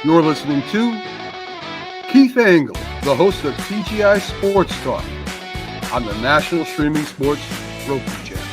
You're listening to Keith Engle, the host of TGI Sports Talk on the National Streaming Sports Roku channel.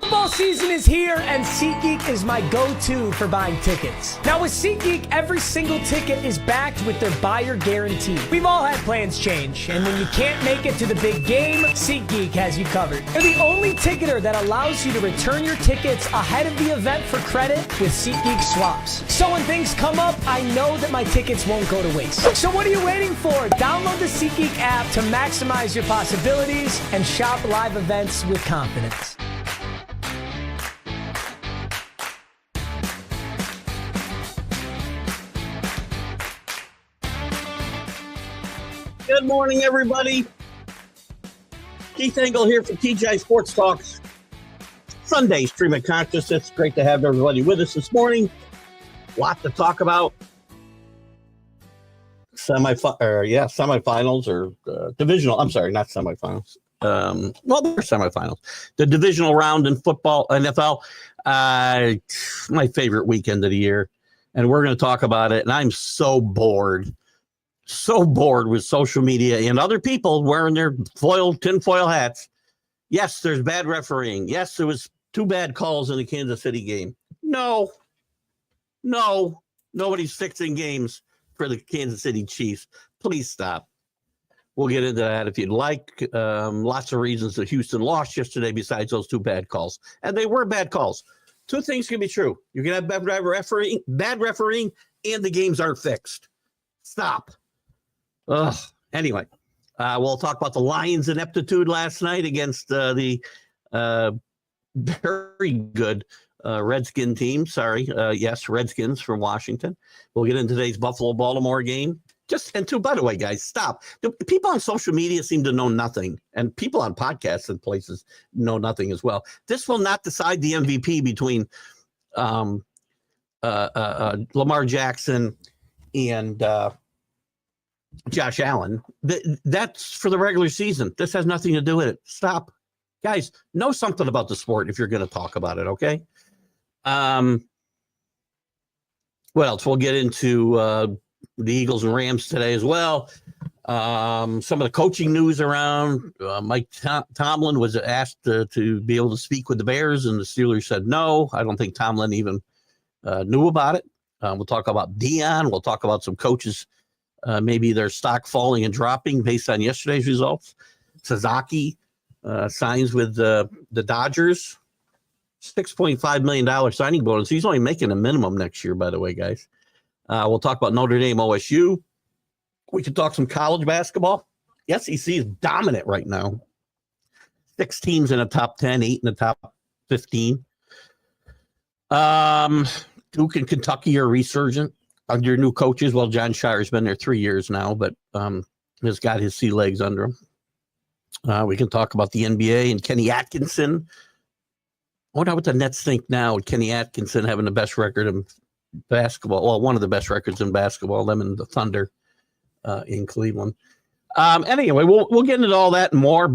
Football season is here, and SeatGeek is my go-to for buying tickets. Now with SeatGeek, every single ticket is backed with their buyer guarantee. We've all had plans change, and when you can't make it to the big game, SeatGeek has you covered. They're the only ticketer that allows you to return your tickets ahead of the event for credit with SeatGeek swaps. So when things come up, I know that my tickets won't go to waste. So what are you waiting for? Download the SeatGeek app to maximize your possibilities and shop live events with confidence. Good morning, everybody. Keith Engle here for TGI Sports Talk. Sunday stream of consciousness. Great to have everybody with us this morning. Lot to talk about. Semifinals or divisional. I'm sorry, not semifinals. They're semifinals. The divisional round in football, NFL. My favorite weekend of the year, and we're going to talk about it. And I'm so bored with social media and other people wearing their tinfoil hats. Yes, there's bad refereeing. Yes, there was 2 bad calls in the Kansas City game. No, nobody's fixing games for the Kansas City Chiefs. Please stop. We'll get into that if you'd like. Lots of reasons that Houston lost yesterday besides those 2 bad calls. And they were bad calls. 2 things can be true. You can have bad refereeing, and the games aren't fixed. Stop. Anyway, we'll talk about the Lions' ineptitude last night against the very good Redskin team. Yes, Redskins from Washington. We'll get into today's Buffalo-Baltimore game. By the way, guys, stop. The people on social media seem to know nothing, and people on podcasts and places know nothing as well. This will not decide the MVP between Lamar Jackson and Josh Allen. That's for the regular season. This has nothing to do with it. Stop. Guys, know something about the sport if you're going to talk about it, okay? What else? We'll get into the Eagles and Rams today as well. Some of the coaching news around. Mike Tomlin was asked to be able to speak with the Bears, and the Steelers said no. I don't think Tomlin even knew about it. We'll talk about Dion. We'll talk about some coaches. Maybe their stock falling and dropping based on yesterday's results. Sasaki signs with the Dodgers. $6.5 million signing bonus. He's only making a minimum next year, by the way, guys. We'll talk about Notre Dame, OSU. We can talk some college basketball. The SEC is dominant right now. 6 teams in the top 10, 8 in the top 15. Duke and Kentucky are resurgent under new coaches. Well, John Shire's been there 3 years now, but has got his sea legs under him. We can talk about the NBA and Kenny Atkinson. I wonder what the Nets think now with Kenny Atkinson having the best record in basketball. Well, one of the best records in basketball, them and the Thunder in Cleveland. Anyway, we'll get into all that and more.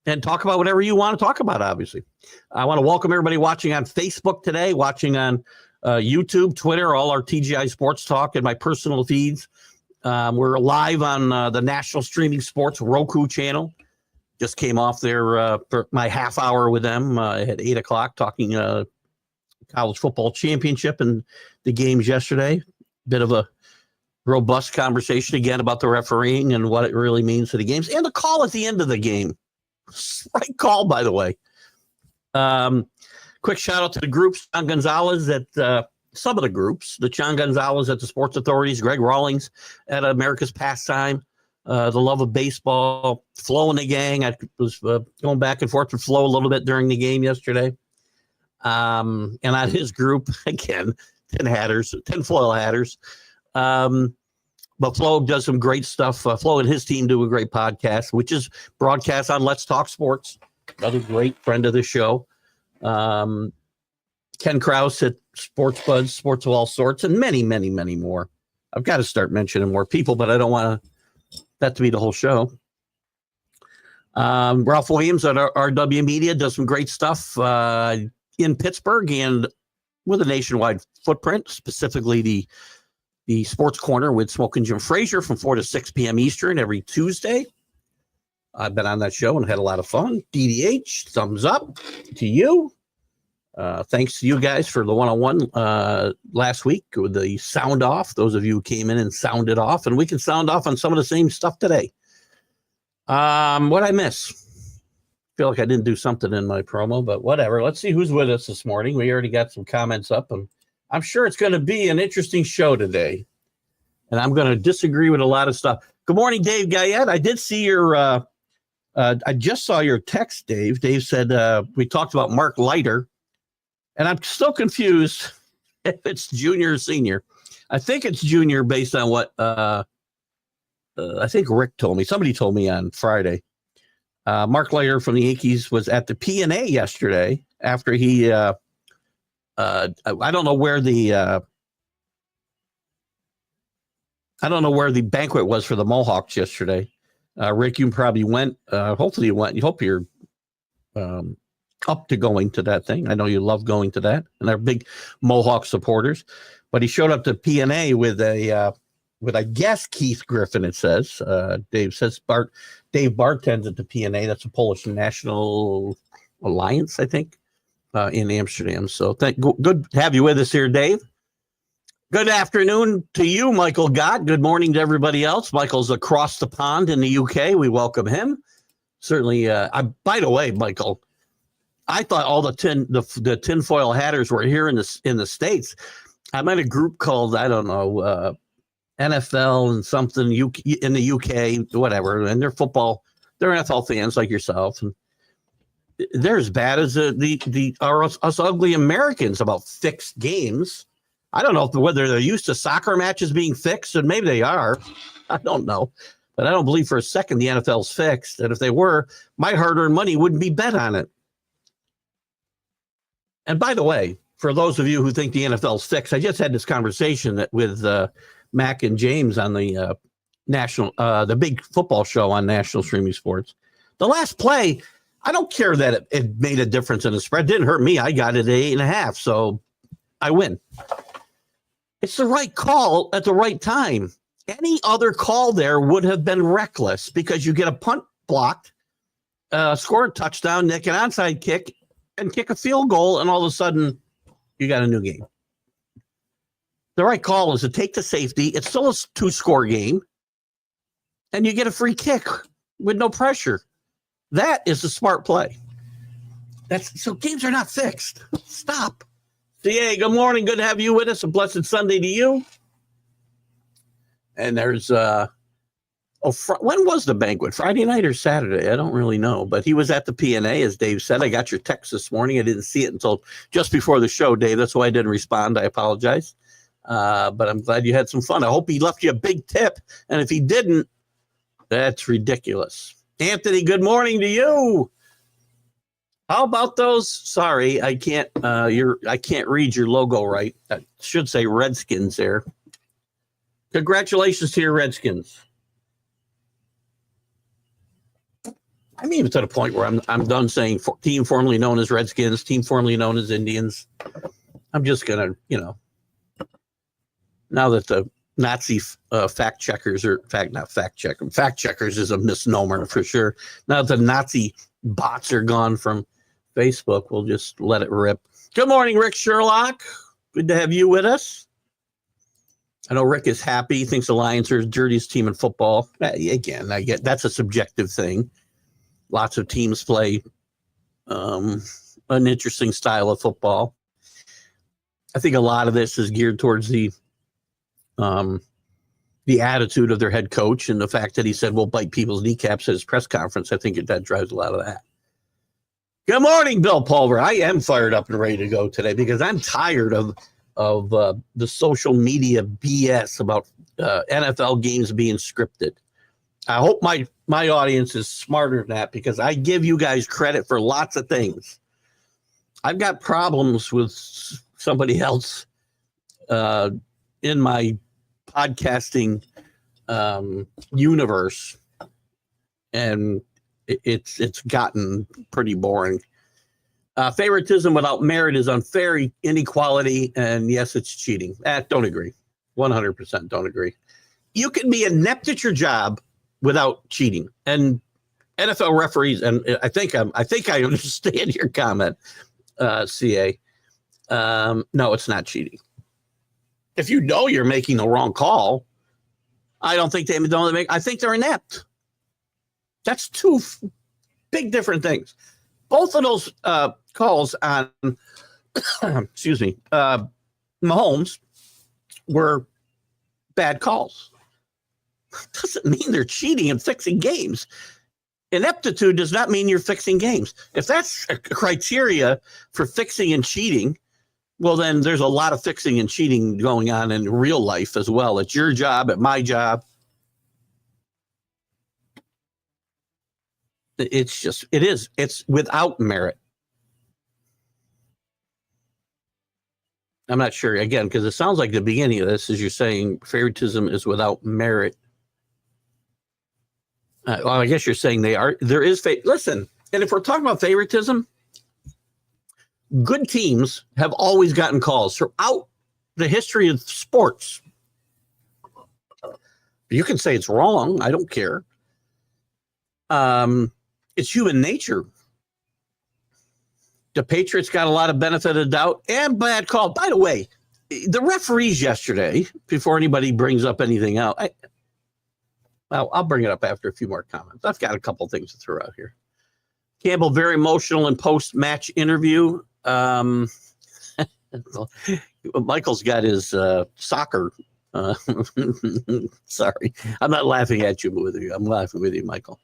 And talk about whatever you want to talk about, obviously. I want to welcome everybody watching on Facebook today, watching on YouTube, Twitter, all our TGI Sports Talk, and my personal feeds. We're live on the National Streaming Sports Roku channel. Just came off there for my half hour with them at 8 o'clock talking college football championship and the games yesterday. Bit of a robust conversation again about the refereeing and what it really means to the games and the call at the end of the game. Right call, by the way. Quick shout out to the groups. John Gonzalez at some of the groups. The John Gonzalez at the Sports Authorities. Greg Rawlings at America's Pastime. The Love of Baseball. Flo and the gang. I was going back and forth with Flo a little bit during the game yesterday. And on his group, again, 10 foil hatters. But Flo does some great stuff. Flo and his team do a great podcast, which is broadcast on Let's Talk Sports. Another great friend of the show. Ken Krause at Sports Buzz, Sports of All Sorts, and many, many, many more. I've got to start mentioning more people, but I don't want to that to be the whole show. Ralph Williams at RW Media does some great stuff in Pittsburgh and with a nationwide footprint, specifically the Sports Corner with Smokin' Jim Frazier from 4 to 6 p.m. Eastern every Tuesday. I've been on that show and had a lot of fun. DDH, thumbs up to you. Thanks to you guys for the one-on-one last week with the sound off. Those of you who came in and sounded off, and we can sound off on some of the same stuff today. What I miss? Feel like I didn't do something in my promo, but whatever. Let's see who's with us this morning. We already got some comments up, and I'm sure it's going to be an interesting show today. And I'm going to disagree with a lot of stuff. Good morning, Dave Guyette. I did see your, I just saw your text, Dave. Dave said we talked about Mark Leiter, and I'm still confused if it's junior or senior. I think it's junior based on what I think Rick told me. Somebody told me on Friday. Mark Leiter from the Yankees was at the P&A yesterday after he, I don't know where the banquet was for the Mohawks yesterday. Rick, you probably went. Hopefully you went. You hope you're up to going to that thing. I know you love going to that, and they're big Mohawk supporters. But he showed up to P&A with I guess Keith Griffin. It says Dave says Dave bartends at the P&A. That's a Polish National Alliance, I think, in Amsterdam. So good to have you with us here, Dave. Good afternoon to you, Michael Gott. Good morning to everybody else. Michael's across the pond in the UK. We welcome him. Certainly. By the way, Michael, I thought all the tinfoil hatters were here in the States. I'm in a group called, I don't know, NFL and something in the UK, whatever, and they're NFL fans like yourself, and they're as bad as us ugly Americans about fixed games. I don't know whether they're used to soccer matches being fixed, and maybe they are. I don't know, but I don't believe for a second the NFL's fixed. And if they were, my hard-earned money wouldn't be bet on it. And by the way, for those of you who think the NFL's fixed, I just had this conversation with Mac and James on the the big football show on National Streaming Sports. The last play, I don't care that it made a difference in the spread. It didn't hurt me. I got it at 8.5, so I win. It's the right call at the right time. Any other call there would have been reckless because you get a punt blocked, score a touchdown, nick an onside kick, and kick a field goal, and all of a sudden you got a new game. The right call is to take the safety. It's still a 2-score game, and you get a free kick with no pressure. That is a smart play. So games are not fixed. Stop. CA, good morning. Good to have you with us. A blessed Sunday to you. And there's when was the banquet? Friday night or Saturday? I don't really know. But he was at the P&A, as Dave said. I got your text this morning. I didn't see it until just before the show, Dave. That's why I didn't respond. I apologize. But I'm glad you had some fun. I hope he left you a big tip. And if he didn't, that's ridiculous. Anthony, good morning to you. How about those? Sorry, I can't read your logo right. I should say Redskins there. Congratulations to your Redskins. I'm even to the point where I'm done saying team formerly known as Redskins, team formerly known as Indians. I'm just gonna, now that the Nazi fact checkers fact checkers is a misnomer for sure. Now that the Nazi bots are gone from Facebook, we'll just let it rip. Good morning, Rick Sherlock. Good to have you with us. I know Rick is happy. He thinks the Lions are the dirtiest team in football. Again, I get that's a subjective thing. Lots of teams play an interesting style of football. I think a lot of this is geared towards the attitude of their head coach and the fact that he said we'll bite people's kneecaps at his press conference. I think that drives a lot of that. Good morning, Bill Pulver. I am fired up and ready to go today because I'm tired of the social media BS about NFL games being scripted. I hope my audience is smarter than that because I give you guys credit for lots of things. I've got problems with somebody else in my podcasting universe, and it's gotten pretty boring. Favoritism without merit is unfair inequality, and yes, it's cheating. Don't agree. 100% don't agree. You can be inept at your job without cheating, and NFL referees. And I think I understand your comment, CA. No, it's not cheating. If you know you're making the wrong call, I don't think I think they're inept. That's two big different things. Both of those calls on, excuse me, Mahomes were bad calls. Doesn't mean they're cheating and fixing games. Ineptitude does not mean you're fixing games. If that's a criteria for fixing and cheating, well, then there's a lot of fixing and cheating going on in real life as well. It's your job, at my job. It's without merit. I'm not sure, again, because it sounds like the beginning of this is you're saying favoritism is without merit. Well, I guess you're saying there is listen, and if we're talking about favoritism, good teams have always gotten calls throughout the history of sports. You can say it's wrong. I don't care. It's human nature. The Patriots got a lot of benefit of the doubt and bad call. By the way, the referees yesterday, before anybody brings up anything else, I'll bring it up after a few more comments. I've got a couple things to throw out here. Campbell, very emotional in post-match interview. Michael's got his soccer. Sorry, I'm not laughing at you with you. I'm laughing with you, Michael.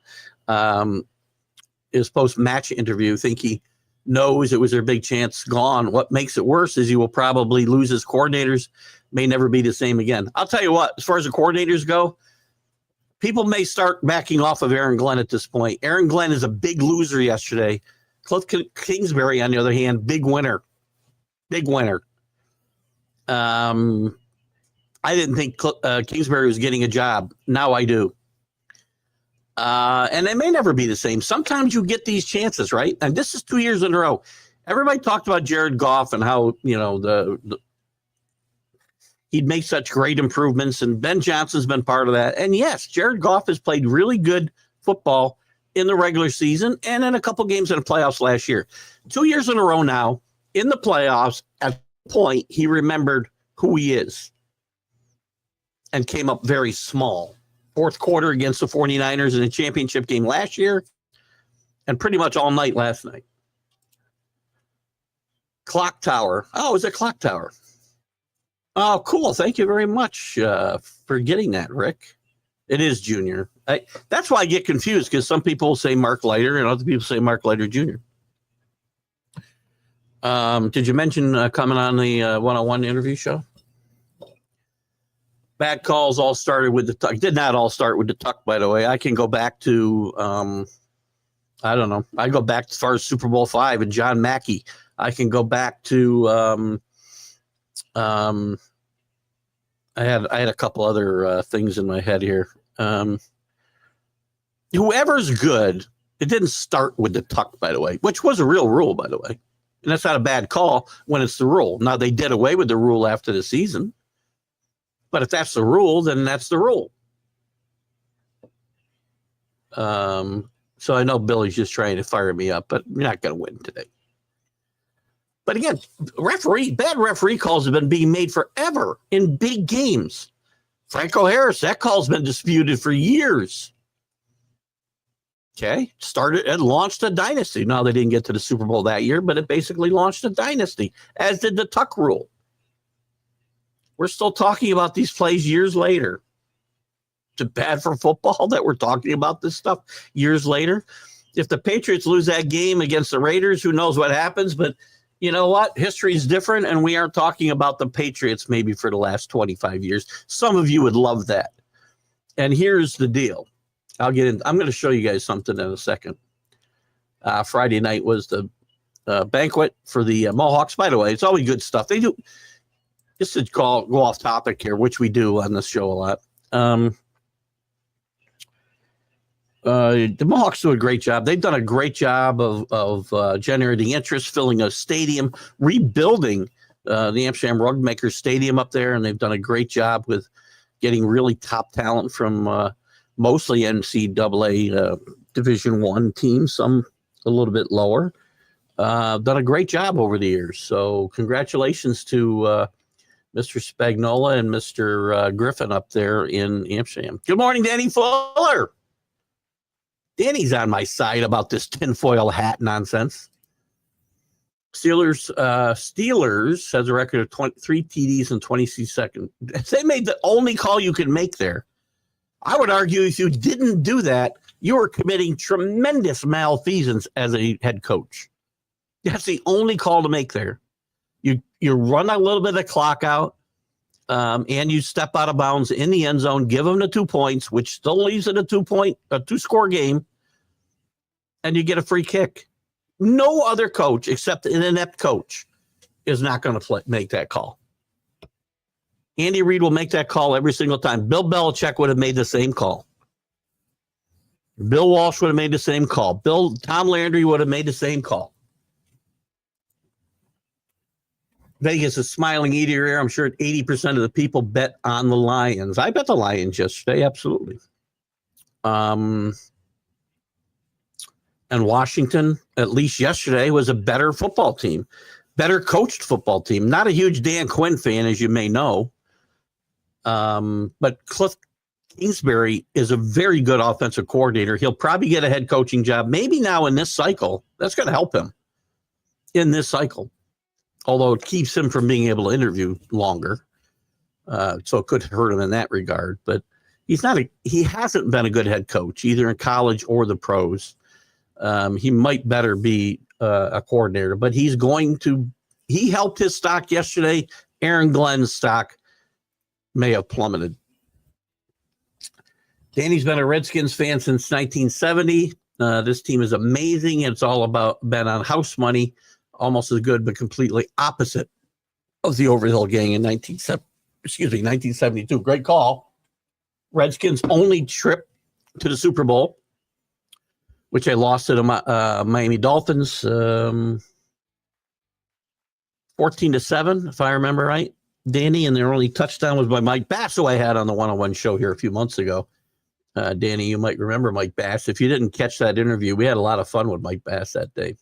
His post-match interview, think he knows it was their big chance gone. What makes it worse is he will probably lose his coordinators, may never be the same again. I'll tell you what, as far as the coordinators go, people may start backing off of Aaron Glenn at this point. Aaron Glenn is a big loser yesterday. Cliff Kingsbury, on the other hand, big winner. Big winner. I didn't think Kingsbury was getting a job. Now I do. And it may never be the same. Sometimes you get these chances, right? And this is 2 years in a row. Everybody talked about Jared Goff and how, he'd make such great improvements, and Ben Johnson's been part of that. And yes, Jared Goff has played really good football in the regular season and in a couple games in the playoffs last year. 2 years in a row now in the playoffs, at the point he remembered who he is and came up very small. Fourth quarter against the 49ers in a championship game last year and pretty much all night last night. Clock Tower. Oh, it was a clock tower. Oh, cool. Thank you very much for getting that, Rick. It is Junior. That's why I get confused, because some people say Mark Leiter and other people say Mark Leiter Jr. Did you mention coming on the one-on-one interview show? Bad calls all started with the tuck. Did not all start with the tuck, by the way. I can go back to, I don't know. I go back as far as Super Bowl V and John Mackey. I can go back to, I had a couple other things in my head here. Whoever's good, it didn't start with the tuck, by the way, which was a real rule, by the way. And that's not a bad call when it's the rule. Now, they did away with the rule after the season. But if that's the rule, then that's the rule. So I know Billy's just trying to fire me up, but you're not going to win today. But again, bad referee calls have been being made forever in big games. Franco Harris, that call's been disputed for years. Okay, started and launched a dynasty. Now, they didn't get to the Super Bowl that year, but it basically launched a dynasty, as did the tuck rule. We're still talking about these plays years later. Is it bad for football that we're talking about this stuff years later? If the Patriots lose that game against the Raiders, who knows what happens? But you know what? History is different, and we aren't talking about the Patriots maybe for the last 25 years. Some of you would love that. And here's the deal. I'm going to show you guys something in a second. Friday night was the banquet for the Mohawks. By the way, it's always good stuff. They do. Just to go off topic here, which we do on this show a lot. The Mohawks do a great job. They've done a great job of generating interest, filling a stadium, rebuilding the Amsterdam Rugmakers Stadium up there, and they've done a great job with getting really top talent from mostly NCAA Division I teams, some a little bit lower. Done a great job over the years. So congratulations to Mr. Spagnola and Mr. Griffin up there in Amsterdam. Good morning, Danny Fuller. Danny's on my side about this tinfoil hat nonsense. Steelers has a record of 23 TDs and 26 seconds. They made the only call you could make there. I would argue if you didn't do that, you were committing tremendous malfeasance as a head coach. That's the only call to make there. You run a little bit of the clock out, and you step out of bounds in the end zone, give them the 2 points, which still leaves it a 2-score game, and you get a free kick. No other coach except an inept coach is not going to make that call. Andy Reid will make that call every single time. Bill Belichick would have made the same call. Bill Walsh would have made the same call. Tom Landry would have made the same call. Vegas is smiling ear to ear. I'm sure 80% of the people bet on the Lions. I bet the Lions yesterday, absolutely. And Washington, at least yesterday, was a better football team, better coached football team. Not a huge Dan Quinn fan, as you may know. But Cliff Kingsbury is a very good offensive coordinator. He'll probably get a head coaching job, maybe now in this cycle. That's going to help him in this cycle, although it keeps him from being able to interview longer. So it could hurt him in that regard. But he hasn't been a good head coach, either in college or the pros. He might better be a coordinator, but he helped his stock yesterday. Aaron Glenn's stock may have plummeted. Danny's been a Redskins fan since 1970. This team is amazing. It's all been on house money, almost as good, but completely opposite of the Overhill Gang in 1972. Great call. Redskins' only trip to the Super Bowl, which they lost to the Miami Dolphins 14-7, if I remember right, Danny, and their only touchdown was by Mike Bass, who I had on the 101 show here a few months ago. Danny, you might remember Mike Bass. If you didn't catch that interview, we had a lot of fun with Mike Bass that day.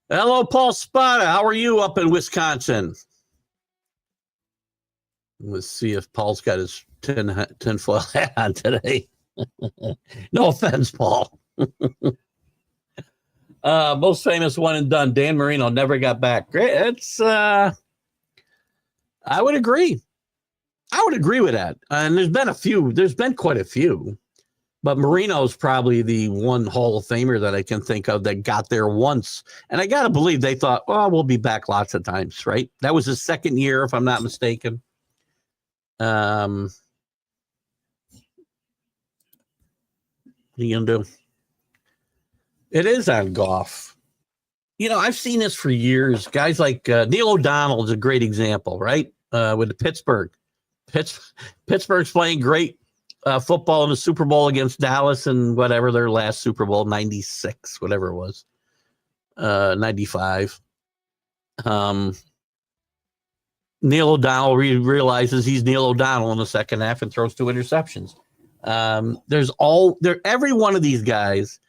Hello, Paul Spada. How are you up in Wisconsin? Let's see if Paul's got his tinfoil hat on today. No offense, Paul. Most famous one and done. Dan Marino never got back. Great. It's I would agree. I would agree with that. And there's been quite a few, but Marino's probably the one Hall of Famer that I can think of that got there once. And I got to believe they thought, well, we'll be back lots of times, right? That was his second year, if I'm not mistaken. What are you going to do? It is on Goff. You know, I've seen this for years. Guys like Neil O'Donnell is a great example, right? With the Pittsburgh. Pittsburgh's playing great football in the Super Bowl against Dallas and whatever their last Super Bowl, 96, whatever it was, 95. Neil O'Donnell realizes he's Neil O'Donnell in the second half and throws 2 interceptions. Every one of these guys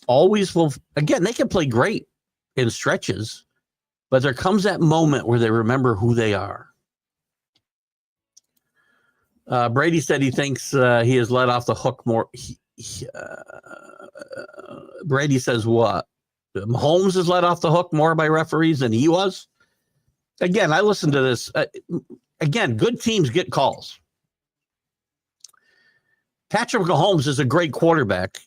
always will, again, they can play great in stretches, but there comes that moment where they remember who they are. Brady said he thinks he is let off the hook more. Brady says what? Mahomes is let off the hook more by referees than he was. Again, I listened to this. Again, good teams get calls. Patrick Mahomes is a great quarterback,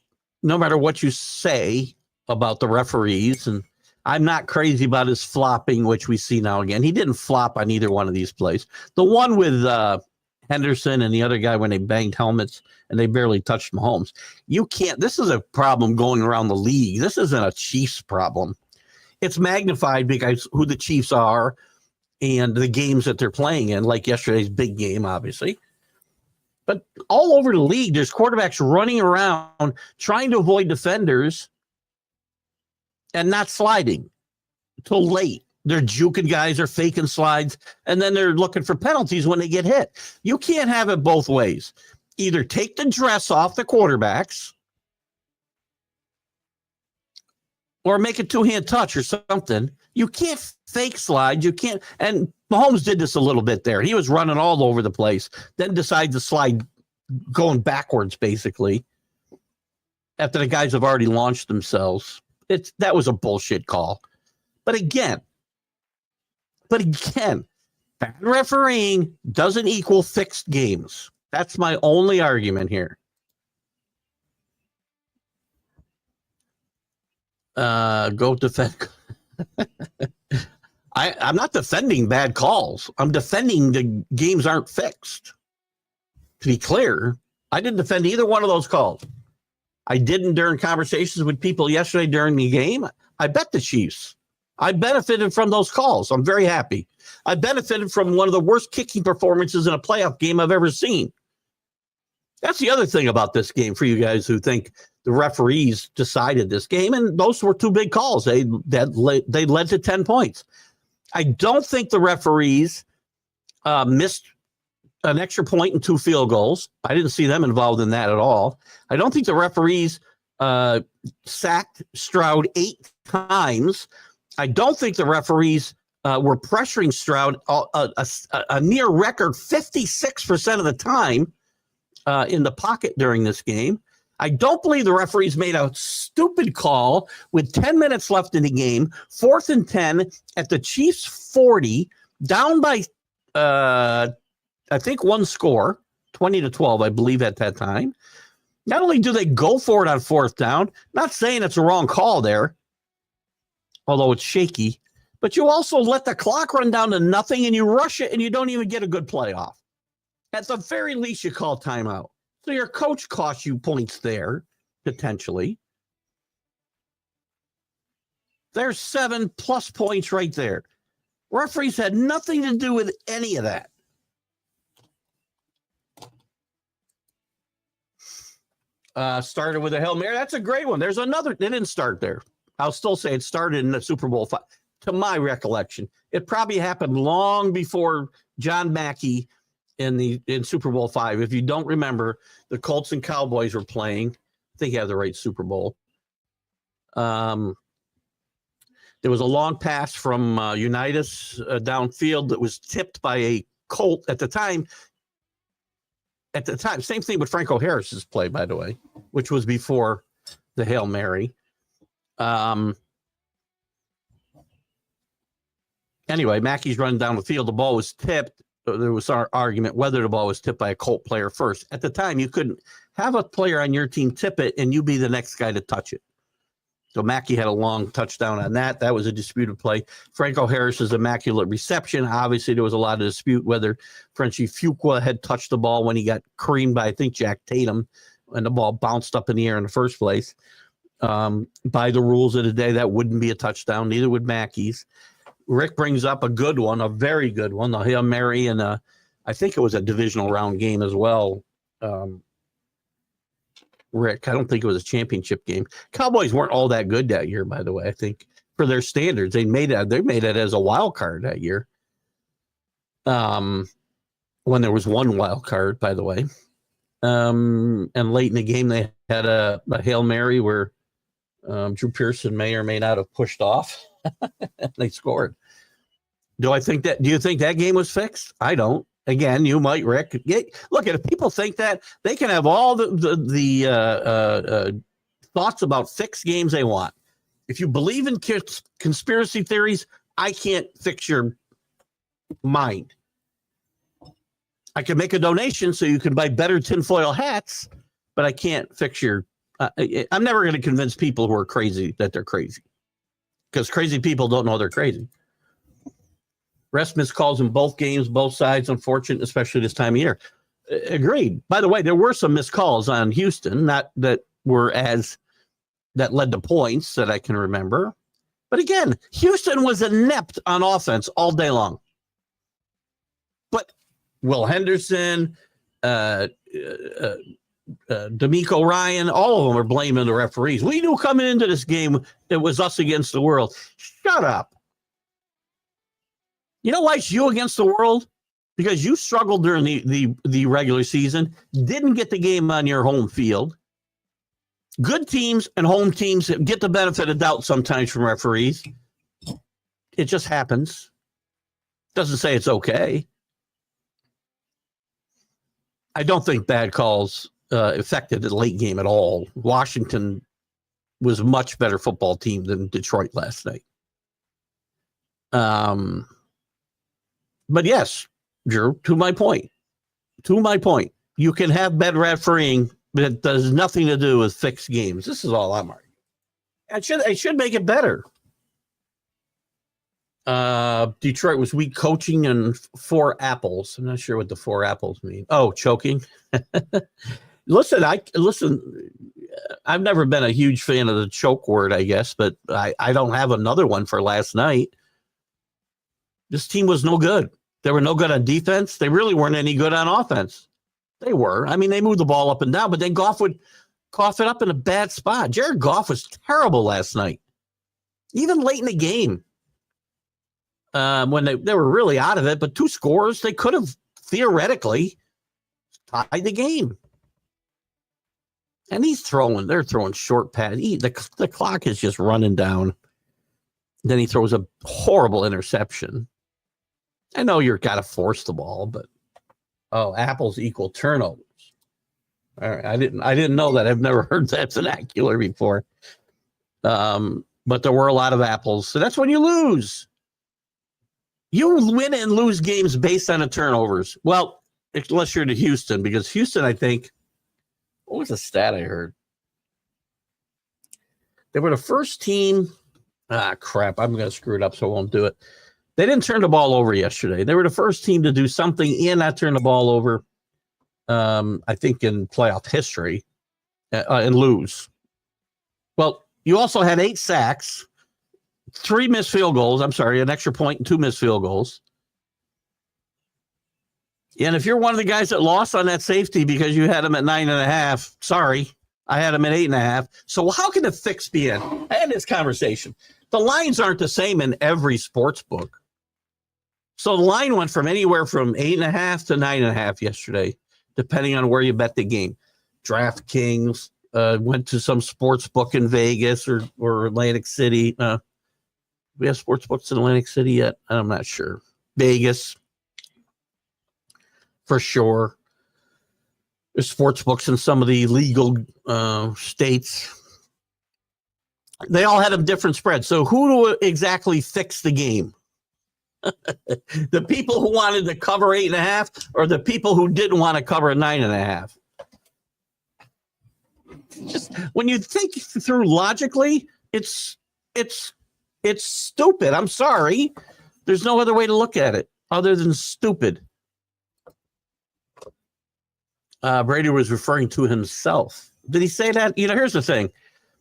no matter what you say about the referees. And I'm not crazy about his flopping, which we see now again. He didn't flop on either one of these plays. The one with Henderson and the other guy when they banged helmets and they barely touched Mahomes. You can't. This is a problem going around the league. This isn't a Chiefs problem. It's magnified because who the Chiefs are and the games that they're playing in, like yesterday's big game, obviously. But all over the league, there's quarterbacks running around trying to avoid defenders and not sliding till late. They're juking guys or faking slides, and then they're looking for penalties when they get hit. You can't have it both ways. Either take the dress off the quarterbacks or make a two-hand touch or something. You can't fake slide. You can't. And Mahomes did this a little bit there. He was running all over the place, then decided to slide going backwards, basically, after the guys have already launched themselves. That was a bullshit call. But again, bad refereeing doesn't equal fixed games. That's my only argument here. Go defend. I'm not defending bad calls. I'm defending the games aren't fixed. To be clear, I didn't defend either one of those calls. I didn't during conversations with people yesterday during the game. I bet the Chiefs. I benefited from those calls. I'm very happy. I benefited from one of the worst kicking performances in a playoff game I've ever seen. That's the other thing about this game for you guys who think the referees decided this game, and those were two big calls. They led to 10 points. I don't think the referees missed an extra point and 2 field goals. I didn't see them involved in that at all. I don't think the referees sacked Stroud 8 times. I don't think the referees were pressuring Stroud a near record 56% of the time in the pocket during this game. I don't believe the referees made a stupid call with 10 minutes left in the game, 4th and 10 at the Chiefs 40, down by, I think, one score, 20-12, I believe at that time. Not only do they go for it on 4th down, not saying it's a wrong call there, although it's shaky, but you also let the clock run down to nothing and you rush it and you don't even get a good play off. At the very least, you call timeout. So your coach costs you points there, potentially. There's 7+ points right there. Referees had nothing to do with any of that. Started with a Hail Mary. That's a great one. There's another. They didn't start there. I'll still say it started in the Super Bowl 5. To my recollection, it probably happened long before John Mackey in Super Bowl 5. If you don't remember, the Colts and Cowboys were playing. I think you have the right Super Bowl. There was a long pass from Unitas downfield that was tipped by a Colt at the time. Same thing with Franco Harris's play, by the way, which was before the Hail Mary. Anyway, Mackey's running down the field. The ball was tipped. There was our argument whether the ball was tipped by a Colt player first. At the time, you couldn't have a player on your team tip it and you be the next guy to touch it. So Mackey had a long touchdown on that. That was a disputed play. Franco Harris's immaculate reception. Obviously, there was a lot of dispute whether Frenchie Fuqua had touched the ball when he got creamed by, I think, Jack Tatum, and the ball bounced up in the air in the first place. By the rules of the day, that wouldn't be a touchdown. Neither would Mackey's. Rick brings up a good one, a very good one, the Hail Mary, and I think it was a divisional round game as well. Rick, I don't think it was a championship game. Cowboys weren't all that good that year, by the way. I think for their standards, they made it as a wild card that year. When there was one wild card, by the way. And late in the game, they had a Hail Mary where Drew Pearson may or may not have pushed off. They scored. Do you think that game was fixed? I don't. Again, you might, Rick. Look, if people think that, they can have all the thoughts about fixed games they want. If you believe in conspiracy theories, I can't fix your mind. I can make a donation so you can buy better tinfoil hats, but I can't fix your. I'm never going to convince people who are crazy that they're crazy, because crazy people don't know they're crazy. Rest missed calls in both games, both sides. Unfortunate, especially this time of year. Agreed. By the way, there were some missed calls on Houston, not that were that led to points that I can remember. But again, Houston was inept on offense all day long. But Will Henderson, D'Amico Ryan, all of them are blaming the referees. We knew coming into this game it was us against the world. Shut up. You know why it's you against the world? Because you struggled during the regular season, didn't get the game on your home field. Good teams and home teams get the benefit of doubt sometimes from referees. It just happens. Doesn't say it's okay. I don't think bad calls affected the late game at all. Washington was a much better football team than Detroit last night. But yes, Drew, to my point, you can have bad refereeing, but it does nothing to do with fixed games. This is all I'm arguing. It should make it better. Detroit was weak coaching and 4 apples. I'm not sure what the 4 apples mean. Oh, choking. Listen, I've never been a huge fan of the choke word, I guess, but I don't have another one for last night. This team was no good. They were no good on defense. They really weren't any good on offense. They were. I mean, they moved the ball up and down, but then Goff would cough it up in a bad spot. Jared Goff was terrible last night, even late in the game. When they were really out of it, but 2 scores, they could have theoretically tied the game. And they're throwing short pass. The clock is just running down. Then he throws a horrible interception. I know you're got to force the ball, but apples equal turnovers. All right, I didn't know that. I've never heard that vernacular before. But there were a lot of apples, so that's when you lose. You win and lose games based on the turnovers. Well, unless you're to Houston, because Houston, I think, what was the stat I heard? They were the first team. Crap, I'm going to screw it up, so I won't do it. They didn't turn the ball over yesterday. They were the first team to do something and not turn the ball over, I think, in playoff history and lose. Well, you also had 8 sacks, 3 missed field goals. I'm sorry, an extra point and 2 missed field goals. And if you're one of the guys that lost on that safety because you had him at 9.5, sorry, I had him at 8.5. So how can the fix be in? I had this conversation. The lines aren't the same in every sports book. So the line went from anywhere from 8.5 to 9.5 yesterday, depending on where you bet the game. DraftKings went to some sports book in Vegas or Atlantic City. We have sports books in Atlantic City yet? I'm not sure. Vegas, for sure. There's sports books in some of the legal states. They all had a different spread. So who exactly fixed the game? The people who wanted to cover 8.5 or the people who didn't want to cover 9.5? Just when you think through logically, it's stupid. I'm sorry. There's no other way to look at it other than stupid. Brady was referring to himself. Did he say that? Here's the thing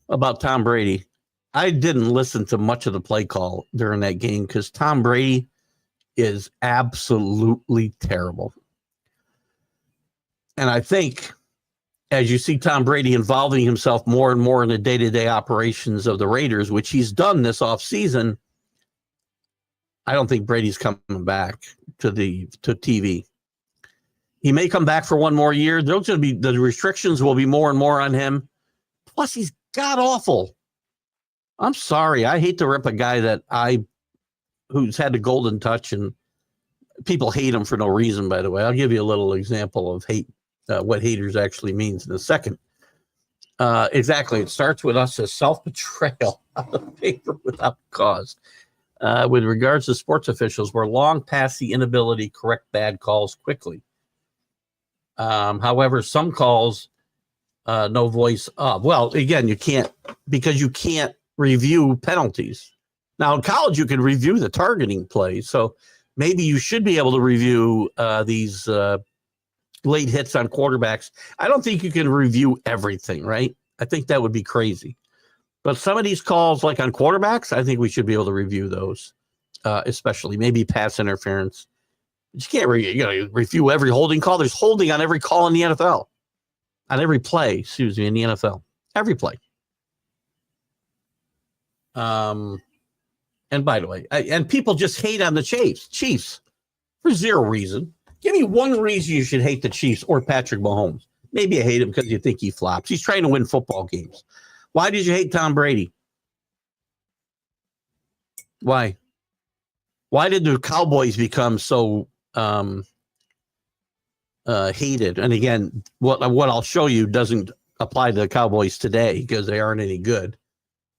about Tom Brady. I didn't listen to much of the play call during that game because Tom Brady is absolutely terrible. And I think as you see Tom Brady involving himself more and more in the day-to-day operations of the Raiders, which he's done this offseason, I don't think Brady's coming back to TV. He may come back for one more year. There's going to be the restrictions will be more and more on him. Plus, he's god awful. I'm sorry. I hate to rip a guy who's had the golden touch, and people hate him for no reason, by the way. I'll give you a little example of hate, what haters actually means in a second. Exactly. It starts with us as self-betrayal on the paper without cause. With regards to sports officials, we're long past the inability to correct bad calls quickly. However, some calls, no voice of. Well, again, you can't review penalties. Now, in college, you can review the targeting plays. So maybe you should be able to review these late hits on quarterbacks. I don't think you can review everything, right? I think that would be crazy. But some of these calls, like on quarterbacks, I think we should be able to review those, especially maybe pass interference. You can't review every holding call. There's holding on every call in the NFL, on every play, in the NFL, every play. And by the way, and people just hate on the Chiefs for zero reason. Give me one reason you should hate the Chiefs or Patrick Mahomes. Maybe you hate him because you think he flops. He's trying to win football games. Why did you hate Tom Brady? Why? Why did the Cowboys become so hated? And again, what I'll show you doesn't apply to the Cowboys today because they aren't any good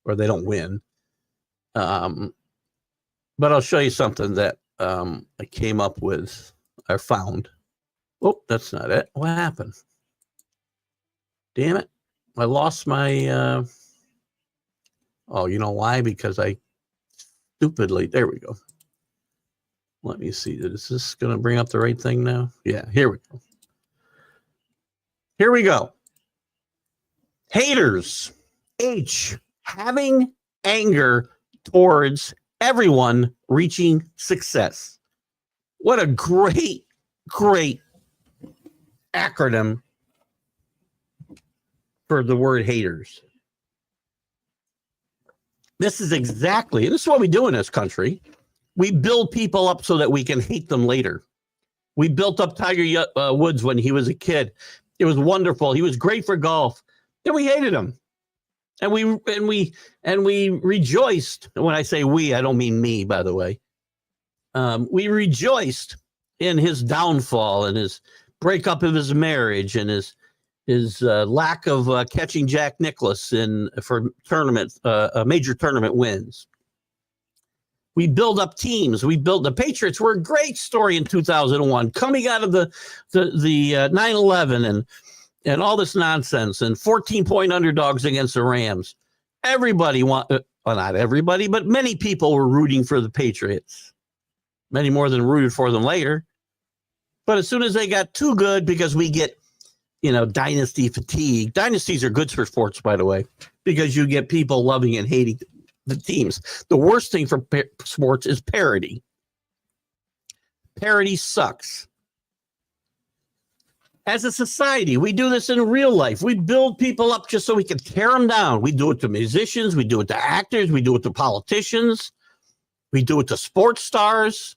or they don't win. But I'll show you something that I came up with or found. Oh, that's not it. What happened? Damn it. I lost my oh, you know why? Because I stupidly, there we go. Let me see. Is this going to bring up the right thing now? Yeah, here we go. Here we go. Haters. H. Having anger towards everyone reaching success. What a great, great acronym for the word haters. This is exactly, this is what we do in this country. We build people up so that we can hate them later. We built up Tiger Woods when he was a kid. It was wonderful. He was great for golf. Then we hated him. And we rejoiced. When I say we, I don't mean me, by the way. We rejoiced in his downfall and his breakup of his marriage and his lack of catching Jack Nicklaus for major tournament wins. We build up teams. The Patriots were a great story in 2001, coming out of the 9/11 and all this nonsense and 14-point underdogs against the Rams. Everybody well, not everybody, but many people were rooting for the Patriots. Many more than rooted for them later. But as soon as they got too good, because we get, dynasty fatigue. Dynasties are good for sports, by the way, because you get people loving and hating the teams. The worst thing for sports is parity. Parity sucks. As a society, we do this in real life. We build people up just so we can tear them down. We do it to musicians. We do it to actors. We do it to politicians. We do it to sports stars.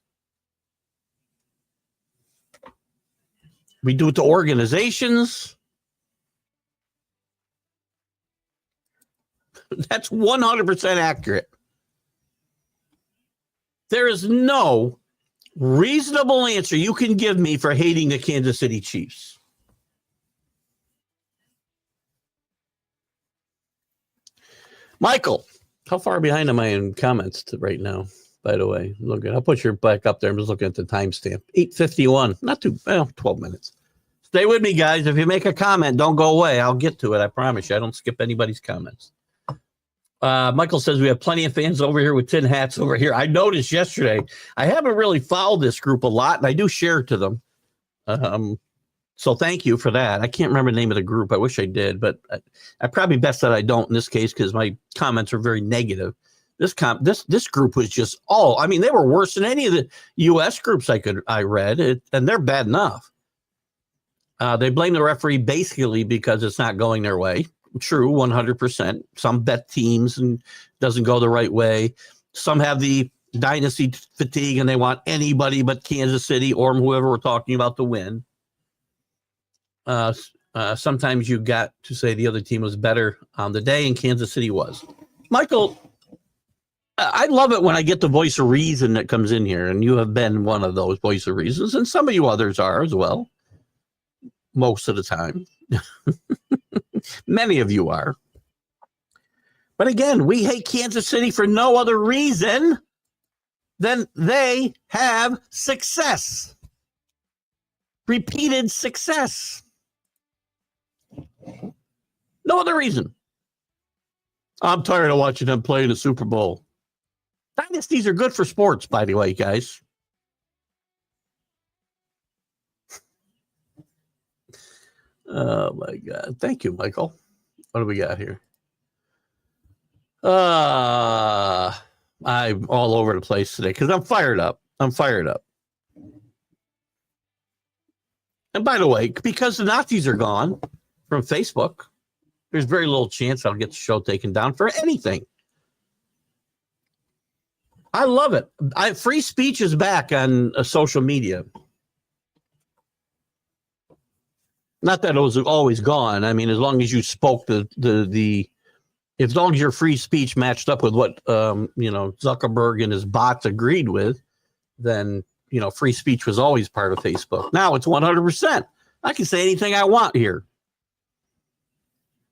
We do it to organizations. That's 100% accurate. There is no reasonable answer you can give me for hating the Kansas City Chiefs. Michael, how far behind am I in comments right now? By the way, I'll put your back up there. I'm just looking at the timestamp. 8:51. Not too 12 minutes. Stay with me, guys. If you make a comment, don't go away. I'll get to it. I promise you. I don't skip anybody's comments. Michael says we have plenty of fans over here with tin hats over here. I noticed yesterday. I haven't really followed this group a lot, and I do share to them. So thank you for that. I can't remember the name of the group. I wish I did, but I probably best that I don't in this case because my comments are very negative. This group was just they were worse than any of the U.S. groups I read, and they're bad enough. They blame the referee basically because it's not going their way. True, 100%. Some bet teams and doesn't go the right way. Some have the dynasty fatigue and they want anybody but Kansas City or whoever we're talking about to win. Sometimes you got to say the other team was better on the day, and Kansas City was. Michael, I love it when I get the voice of reason that comes in here, and you have been one of those voice of reasons, and some of you others are as well. Most of the time. Many of you are. But again, we hate Kansas City for no other reason than they have success. Repeated success. No other reason. I'm tired of watching them play in the Super Bowl. Dynasties are good for sports, by the way, guys. Oh, my God. Thank you, Michael. What do we got here? I'm all over the place today because I'm fired up. And by the way, because the Nazis are gone from Facebook, there's very little chance I'll get the show taken down for anything. I love it. Free speech is back on social media. Not that it was always gone. I mean, as long as you spoke as long as your free speech matched up with what Zuckerberg and his bots agreed with, then free speech was always part of Facebook. Now it's 100%. I can say anything I want here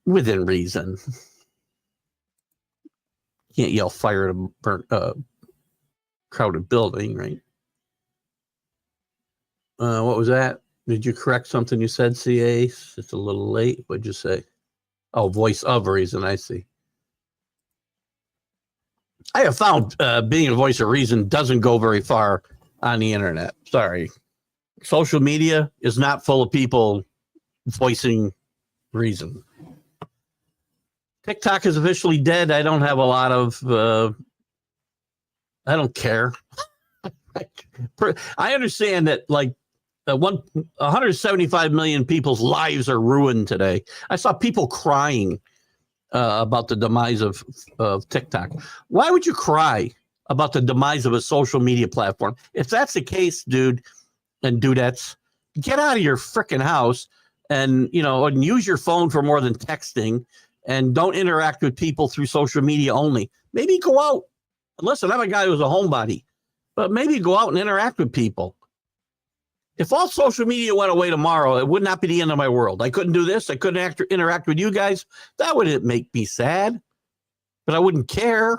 within reason. Can't yell fire at a burnt, crowded building, right? What was that? Did you correct something you said, CA? It's a little late. What'd you say? Oh, voice of reason. I see. I have found being a voice of reason doesn't go very far on the internet. Sorry. Social media is not full of people voicing reason. TikTok is officially dead. I don't have a lot of, I don't care. I understand that 175 million people's lives are ruined today. I saw people crying about the demise of TikTok. Why would you cry about the demise of a social media platform? If that's the case, dude and dudettes, get out of your freaking house and use your phone for more than texting, and don't interact with people through social media only. Maybe go out. Listen, I'm a guy who's a homebody, but maybe go out and interact with people. If all social media went away tomorrow, it would not be the end of my world. I couldn't do this. I couldn't interact with you guys. That wouldn't make me sad, but I wouldn't care.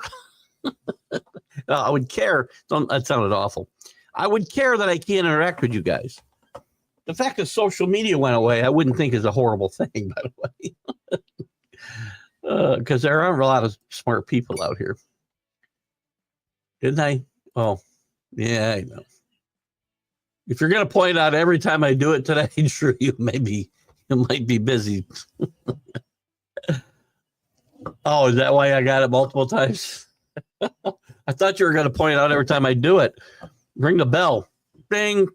I would care. That sounded awful. I would care that I can't interact with you guys. The fact that social media went away, I wouldn't think is a horrible thing, by the way. Because there aren't a lot of smart people out here. Didn't I? Oh, yeah, I know. If you're going to point out every time I do it today, sure, you might be busy. Oh, is that why I got it multiple times? I thought you were going to point out every time I do it. Ring the bell. Bing.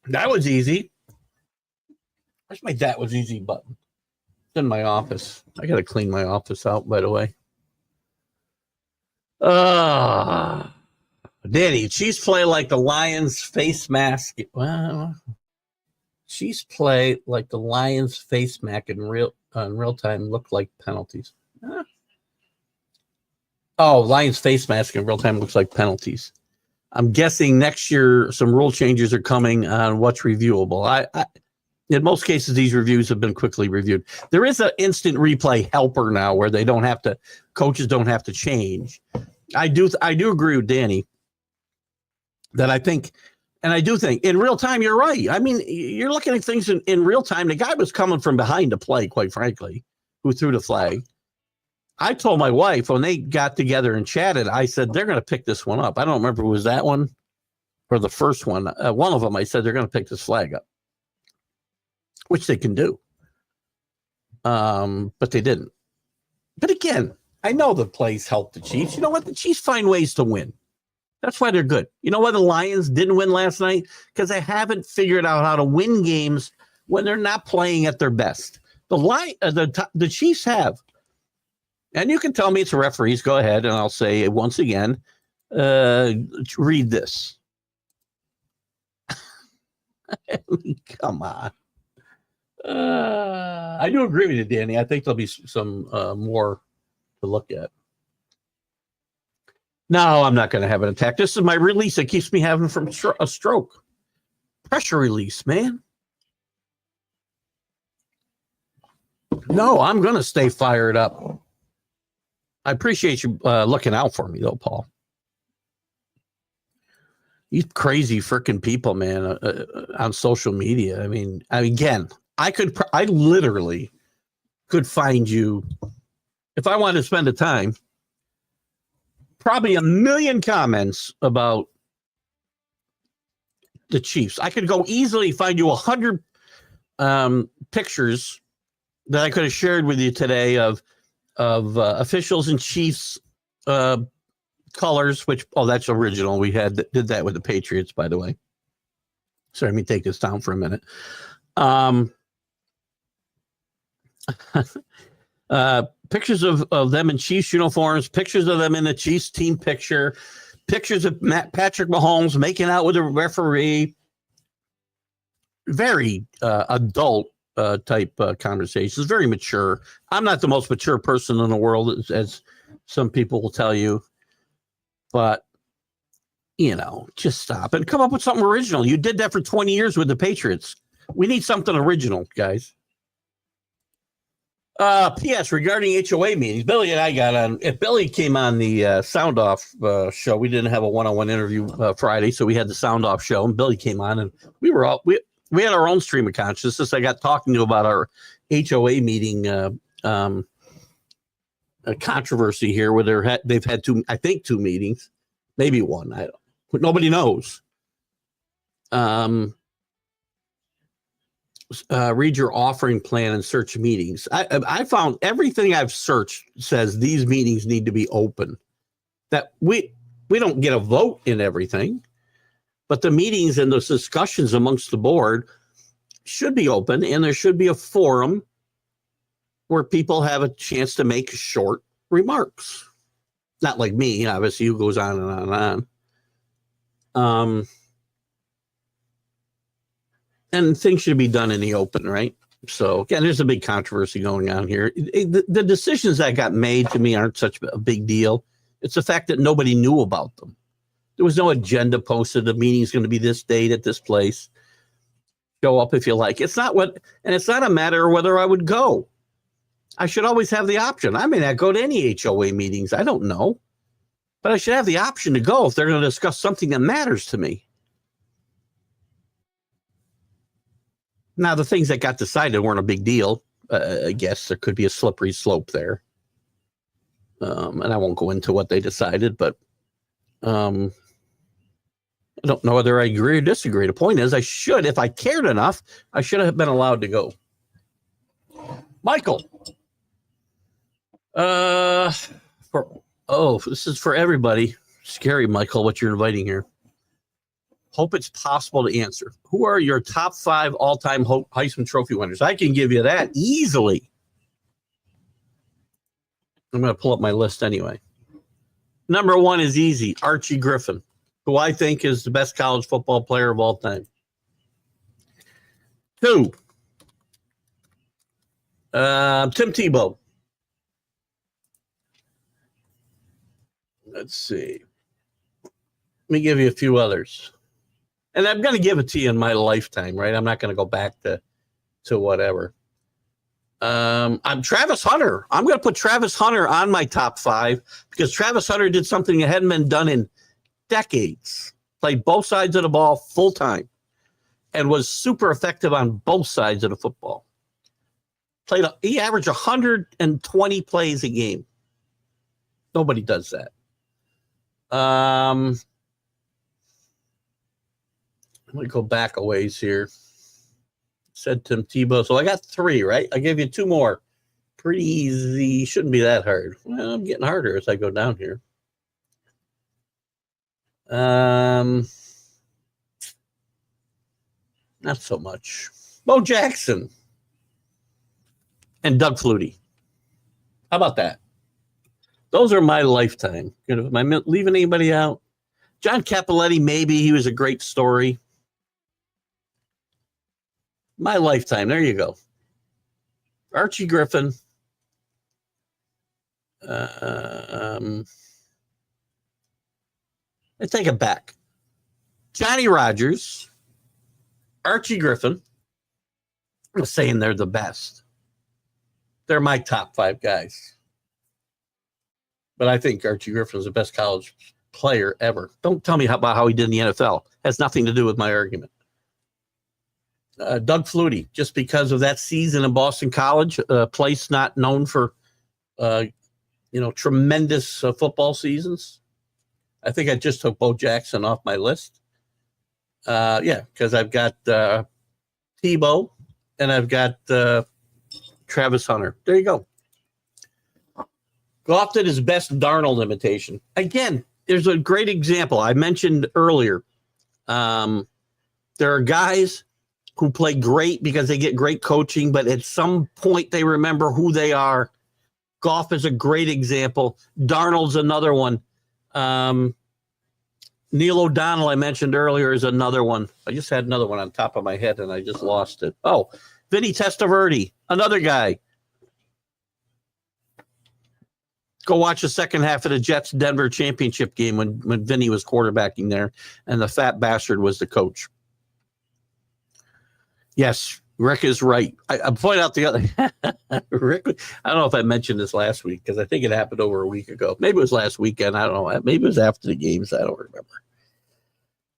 That was easy. Where's my that was easy button? It's in my office. I got to clean my office out, by the way. Danny, Chiefs play like the Lions face mask. Well, Chiefs play like the Lions face mask in real time look like penalties. Huh? Oh, Lions face mask in real time looks like penalties. I'm guessing next year some rule changes are coming on what's reviewable. I in most cases, these reviews have been quickly reviewed. There is an instant replay helper now where coaches don't have to change. I do agree with Danny that I think in real time, you're right. I mean, you're looking at things in real time. The guy was coming from behind to play, quite frankly, who threw the flag. I told my wife when they got together and chatted, I said, they're going to pick this one up. I don't remember, was that one or the first one? One of them, I said, they're going to pick this flag up, which they can do. But they didn't. But again, I know the plays help the Chiefs. You know what? The Chiefs find ways to win. That's why they're good. You know why the Lions didn't win last night? Because they haven't figured out how to win games when they're not playing at their best. The Chiefs have. And you can tell me it's the referees. Go ahead, and I'll say it once again. Read this. Come on. I do agree with you, Danny. I think there'll be some more to look at. No, I'm not going to have an attack. This is my release that keeps me having from a stroke. Pressure release, man. No, I'm going to stay fired up. I appreciate you looking out for me, though, Paul. These crazy freaking people, man, on social media. I mean, again, I literally could find you, if I wanted to spend the time, probably 1 million comments about the Chiefs. I could go easily find you 100 pictures that I could have shared with you today of officials and Chiefs colors, which, that's original. We did that with the Patriots, by the way. Sorry, let me take this down for a minute. Pictures of them in Chiefs uniforms, pictures of them in the Chiefs team picture, pictures of Patrick Mahomes making out with a referee. Very adult type conversations, very mature. I'm not the most mature person in the world, as some people will tell you, but just stop and come up with something original. You did that for 20 years with the Patriots. We need something original, guys. P.S. regarding HOA meetings, Billy and I got on. If Billy came on the Sound Off show, we didn't have a one-on-one interview Friday, so we had the Sound Off show, and Billy came on, and we had our own stream of consciousness. I got talking to you about our HOA meeting controversy here, where they've had two meetings, maybe one. But nobody knows. Read your offering plan and search meetings. I found everything I've searched says these meetings need to be open. That we don't get a vote in everything, but the meetings and those discussions amongst the board should be open, and there should be a forum where people have a chance to make short remarks. Not like me, obviously, who goes on and on and on. And things should be done in the open, right? So, again, there's a big controversy going on here. The decisions that got made, to me, aren't such a big deal. It's the fact that nobody knew about them. There was no agenda posted. The meeting's going to be this date at this place. Show up if you like. It's not a matter of whether I would go. I should always have the option. I may not go to any HOA meetings. I don't know. But I should have the option to go if they're going to discuss something that matters to me. Now, the things that got decided weren't a big deal. I guess there could be a slippery slope there. And I won't go into what they decided, but I don't know whether I agree or disagree. The point is, if I cared enough, I should have been allowed to go. Michael. This is for everybody. Scary, Michael, what you're inviting here. Hope it's possible to answer. Who are your top 5 all-time Heisman Trophy winners? I can give you that easily. I'm going to pull up my list anyway. Number 1 is easy. Archie Griffin, who I think is the best college football player of all time. 2, Tim Tebow. Let's see. Let me give you a few others. And I'm going to give it to you in my lifetime, right? I'm not going to go back to whatever. I'm Travis Hunter. I'm going to put Travis Hunter on my top 5 because Travis Hunter did something that hadn't been done in decades. Played both sides of the ball full time and was super effective on both sides of the football. He averaged 120 plays a game. Nobody does that. Let me go back a ways here. Said Tim Tebow. So I got 3, right? I gave you 2 more. Pretty easy. Shouldn't be that hard. Well, I'm getting harder as I go down here. Not so much. Bo Jackson. And Doug Flutie. How about that? Those are my lifetime. Am I leaving anybody out? John Cappelletti, maybe. He was a great story. My lifetime. There you go. Archie Griffin. I take it back. Johnny Rodgers, Archie Griffin. I'm saying they're the best. They're my top 5 guys. But I think Archie Griffin is the best college player ever. Don't tell me about how he did in the NFL. Has nothing to do with my argument. Doug Flutie, just because of that season in Boston College, a place not known for, tremendous football seasons. I think I just took Bo Jackson off my list. Because I've got Tebow and I've got Travis Hunter. There you go. Goff did his best Darnold imitation. Again, there's a great example. I mentioned earlier. There are guys who play great because they get great coaching, but at some point they remember who they are. Goff is a great example. Darnold's another one. Neil O'Donnell, I mentioned earlier, is another one. I just had another one on top of my head, and I just lost it. Oh, Vinny Testaverde, another guy. Go watch the second half of the Jets-Denver championship game when Vinny was quarterbacking there, and the fat bastard was the coach. Yes, Rick is right. I point out the other Rick. I don't know if I mentioned this last week because I think it happened over a week ago. Maybe it was last weekend. I don't know. Maybe it was after the games. I don't remember.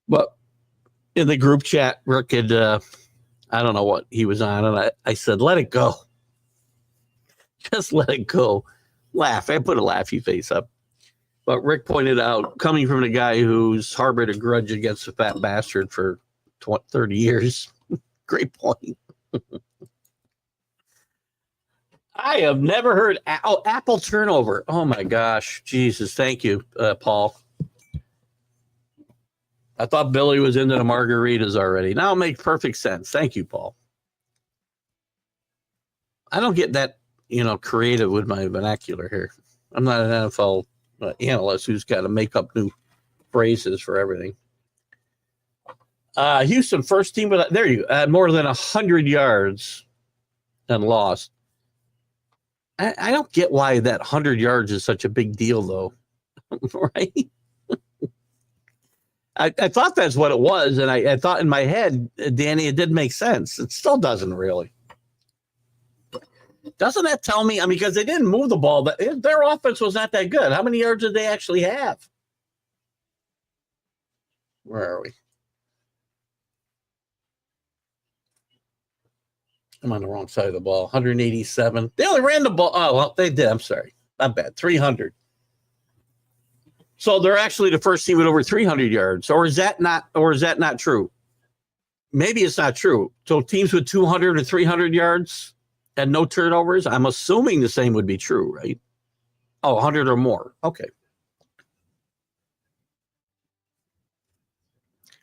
But in the group chat, Rick had I don't know what he was on, and I said, "Let it go. Just let it go." Laugh. I put a laughy face up. But Rick pointed out, coming from the guy who's harbored a grudge against the fat bastard for 30 years. Great point. I have never heard apple turnover. Oh my gosh. Jesus. Thank you, Paul. I thought Billy was into the margaritas already. Now it makes perfect sense. Thank you, Paul. I don't get that, creative with my vernacular here. I'm not an NFL analyst who's got to make up new phrases for everything. Houston first team, but there you more than 100 yards and lost. I don't get why that 100 yards is such a big deal, though, right? I thought that's what it was, and I thought in my head, Danny, it didn't make sense. It still doesn't really. Doesn't that tell me? Because they didn't move the ball, but their offense was not that good. How many yards did they actually have? Where are we? I'm on the wrong side of the ball. 187. They only ran the ball. Oh, well, they did. I'm sorry. Not bad. 300. So they're actually the first team with over 300 yards. Or is that not true? Maybe it's not true. So teams with 200 or 300 yards and no turnovers, I'm assuming the same would be true, right? Oh, 100 or more. Okay.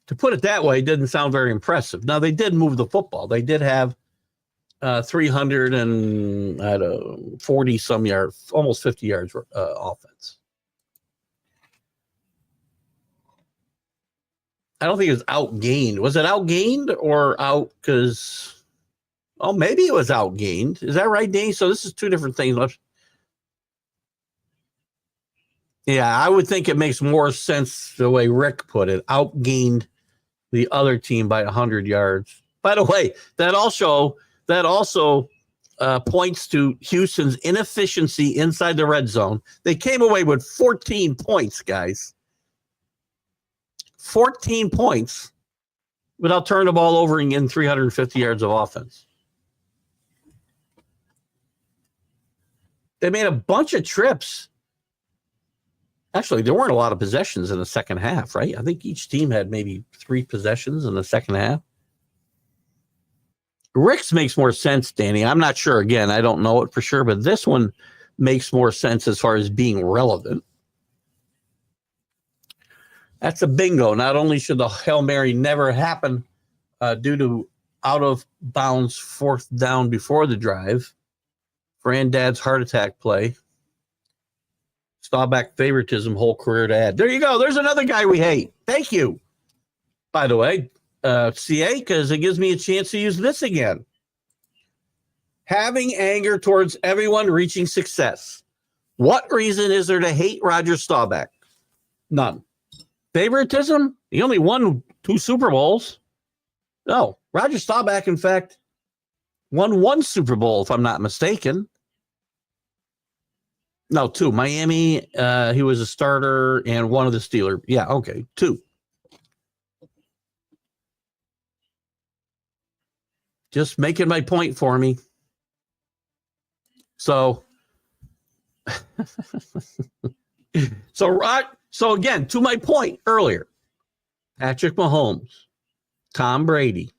To put it that way, it didn't sound very impressive. Now, they did move the football. They did have 340 some yards, almost 50 yards offense. I don't think it was outgained. Was it outgained or out? Because, maybe it was outgained. Is that right, Dane? So this is two different things. Yeah, I would think it makes more sense the way Rick put it. Outgained the other team by 100 yards. By the way, that also points to Houston's inefficiency inside the red zone. They came away with 14 points, guys. 14 points without turning the ball over and getting 350 yards of offense. They made a bunch of trips. Actually, there weren't a lot of possessions in the second half, right? I think each team had maybe 3 possessions in the second half. Rick's makes more sense, Danny. I'm not sure. Again, I don't know it for sure, but this one makes more sense as far as being relevant. That's a bingo. Not only should the Hail Mary never happen due to out of bounds fourth down before the drive, granddad's heart attack play, Staubach favoritism, whole career to add. There you go. There's another guy we hate. Thank you. By the way, CA, because it gives me a chance to use this again. Having anger towards everyone reaching success. What reason is there to hate Roger Staubach? None. Favoritism? He only won 2 Super Bowls. No, Roger Staubach, in fact, won 1 Super Bowl, if I'm not mistaken. No, 2. Miami, he was a starter, and one of the Steelers. Yeah, okay, 2. Just making my point for me. So, so again, to my point earlier, Patrick Mahomes, Tom Brady,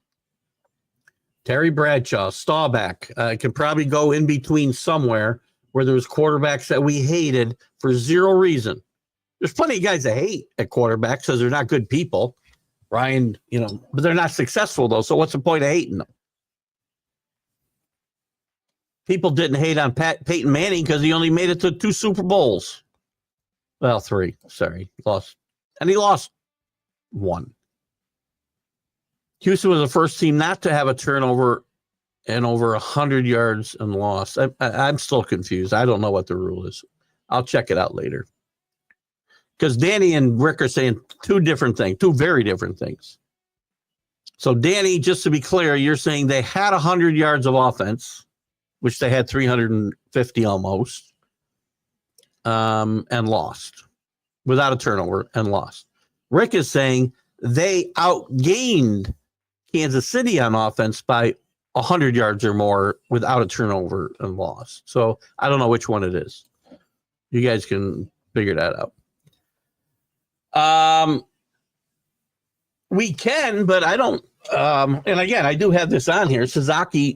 Terry Bradshaw, Staubach can probably go in between somewhere where there was quarterbacks that we hated for zero reason. There's plenty of guys that hate at quarterbacks because they're not good people. Ryan, but they're not successful though. So what's the point of hating them? People didn't hate on Peyton Manning because he only made it to 2 Super Bowls. Well, 3. Sorry, lost, and he lost 1. Houston was the first team not to have a turnover and over 100 yards and lost. I'm still confused. I don't know what the rule is. I'll check it out later. Because Danny and Rick are saying 2 very different things. So, Danny, just to be clear, you're saying they had 100 yards of offense, which they had 350 almost, and lost without a turnover and lost. Rick is saying they outgained Kansas City on offense by 100 yards or more without a turnover and loss. So I don't know which one it is. You guys can figure that out. We can, but I don't. And again, I do have this on here. Sasaki,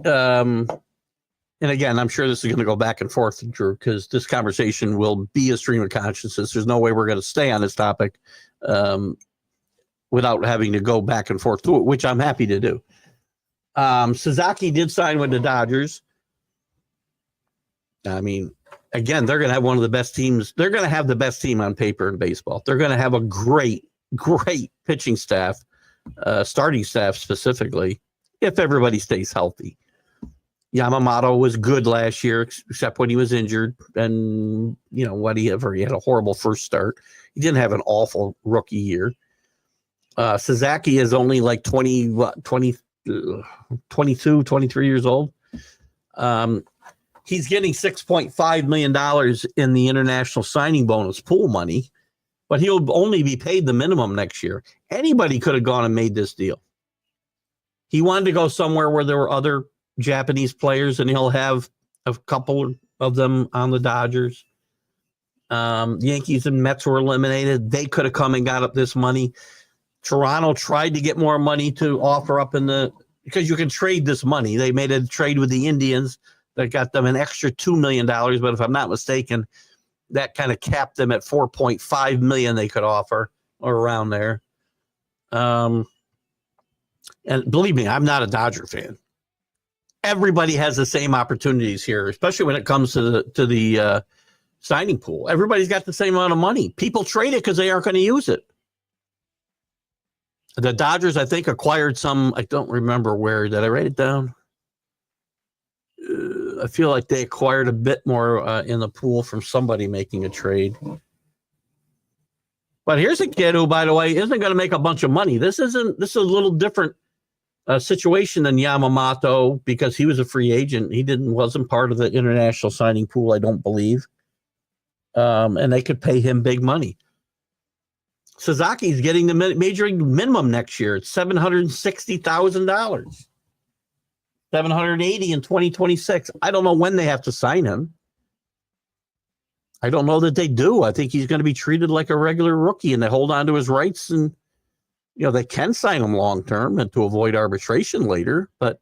and again, I'm sure this is going to go back and forth, Drew, because this conversation will be a stream of consciousness. There's no way we're going to stay on this topic without having to go back and forth to it, which I'm happy to do. Sasaki did sign with the Dodgers. I mean, again, they're going to have one of the best teams. They're going to have the best team on paper in baseball. They're going to have a great pitching staff, starting staff specifically, if everybody stays healthy. Yamamoto was good last year, except when he was injured. And, he had a horrible first start. He didn't have an awful rookie year. Sasaki is only like 22, 23 years old. He's getting $6.5 million in the international signing bonus pool money, but he'll only be paid the minimum next year. Anybody could have gone and made this deal. He wanted to go somewhere where there were other Japanese players, and he'll have a couple of them on the Dodgers. Yankees and Mets were eliminated. They could have come and got up this money. Toronto tried to get more money to offer up because you can trade this money. They made a trade with the Indians that got them an extra $2 million. But if I'm not mistaken, that kind of capped them at $4.5 million they could offer, or around there. And believe me, I'm not a Dodger fan. Everybody has the same opportunities here, especially when it comes to the signing pool. Everybody's got the same amount of money. People trade it because they aren't going to use it. The Dodgers, I think, acquired some. I don't remember where. Did I write it down? I feel like they acquired a bit more in the pool from somebody making a trade. But here's a kid who, by the way, isn't going to make a bunch of money. This is a little different situation than Yamamoto because he was a free agent. He wasn't part of the international signing pool, I don't believe. And they could pay him big money. Sasaki's getting the major league minimum next year. It's $760,000. $780 in 2026. I don't know when they have to sign him. I don't know that they do. I think he's going to be treated like a regular rookie, and they hold on to his rights, and they can sign him long term and to avoid arbitration later. But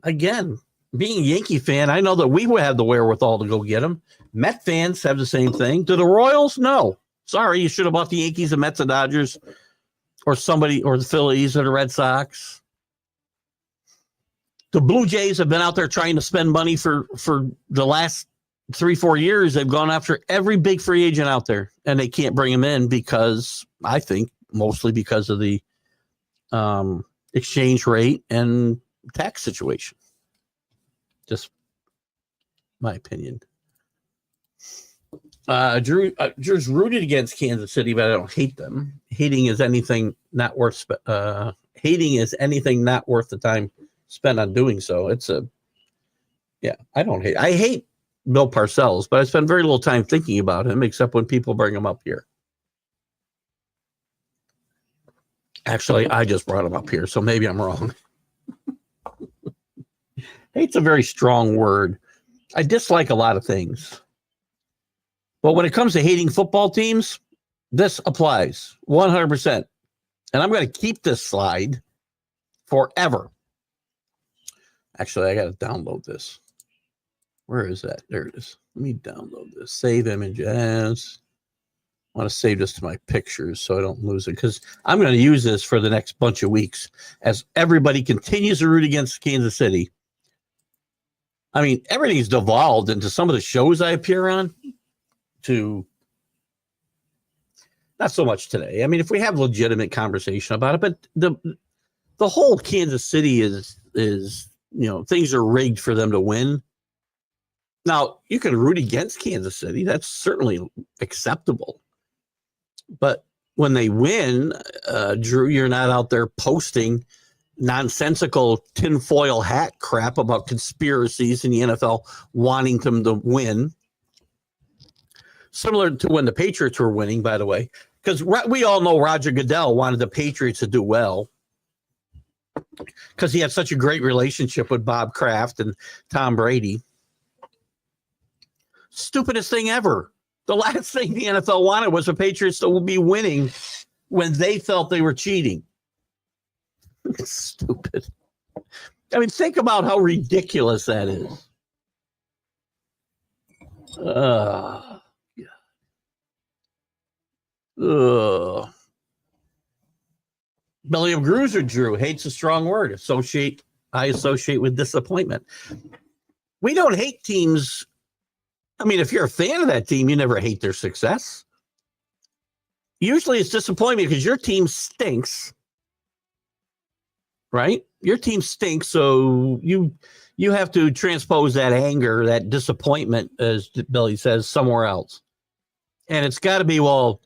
again, being a Yankee fan, I know that we would have the wherewithal to go get him. Met fans have the same thing. Do the Royals? No. Sorry, you should have bought the Yankees, the Mets, the Dodgers, or the Phillies or the Red Sox. The Blue Jays have been out there trying to spend money for the last 3-4 years. They've gone after every big free agent out there, and they can't bring him in because, I think, mostly because of the exchange rate and tax situation. Just my opinion. Drew's rooted against Kansas City, but I don't hate them. Hating is anything not worth the time spent on doing so. I don't hate. I hate Bill Parcells, but I spend very little time thinking about him, except when people bring him up here. Actually, I just brought him up here, so maybe I'm wrong. Hate's a very strong word. I dislike a lot of things. But when it comes to hating football teams, this applies 100%. And I'm going to keep this slide forever. Actually, I got to download this. Where is that? There it is. Let me download this. Save image as. I want to save this to my pictures so I don't lose it, because I'm going to use this for the next bunch of weeks as everybody continues to root against Kansas City. I mean, everything's devolved into some of the shows I appear on to not so much today. I mean, if we have legitimate conversation about it, but the whole Kansas City is things are rigged for them to win. Now, you can root against Kansas City. That's certainly acceptable. But when they win, Drew, you're not out there posting nonsensical tinfoil hat crap about conspiracies in the NFL wanting them to win. Similar to when the Patriots were winning, by the way, because we all know Roger Goodell wanted the Patriots to do well because he had such a great relationship with Bob Kraft and Tom Brady. Stupidest thing ever. The last thing the NFL wanted was the Patriots to be winning when they felt they were cheating. It's stupid. I mean, think about how ridiculous that is. Belly of Bruiser Drew hates a strong word. I associate with disappointment. We don't hate teams. I mean, if you're a fan of that team, you never hate their success. Usually it's disappointment because your team stinks, right? Your team stinks, so you have to transpose that anger, that disappointment, as Billy says, somewhere else. And it's got to be, well,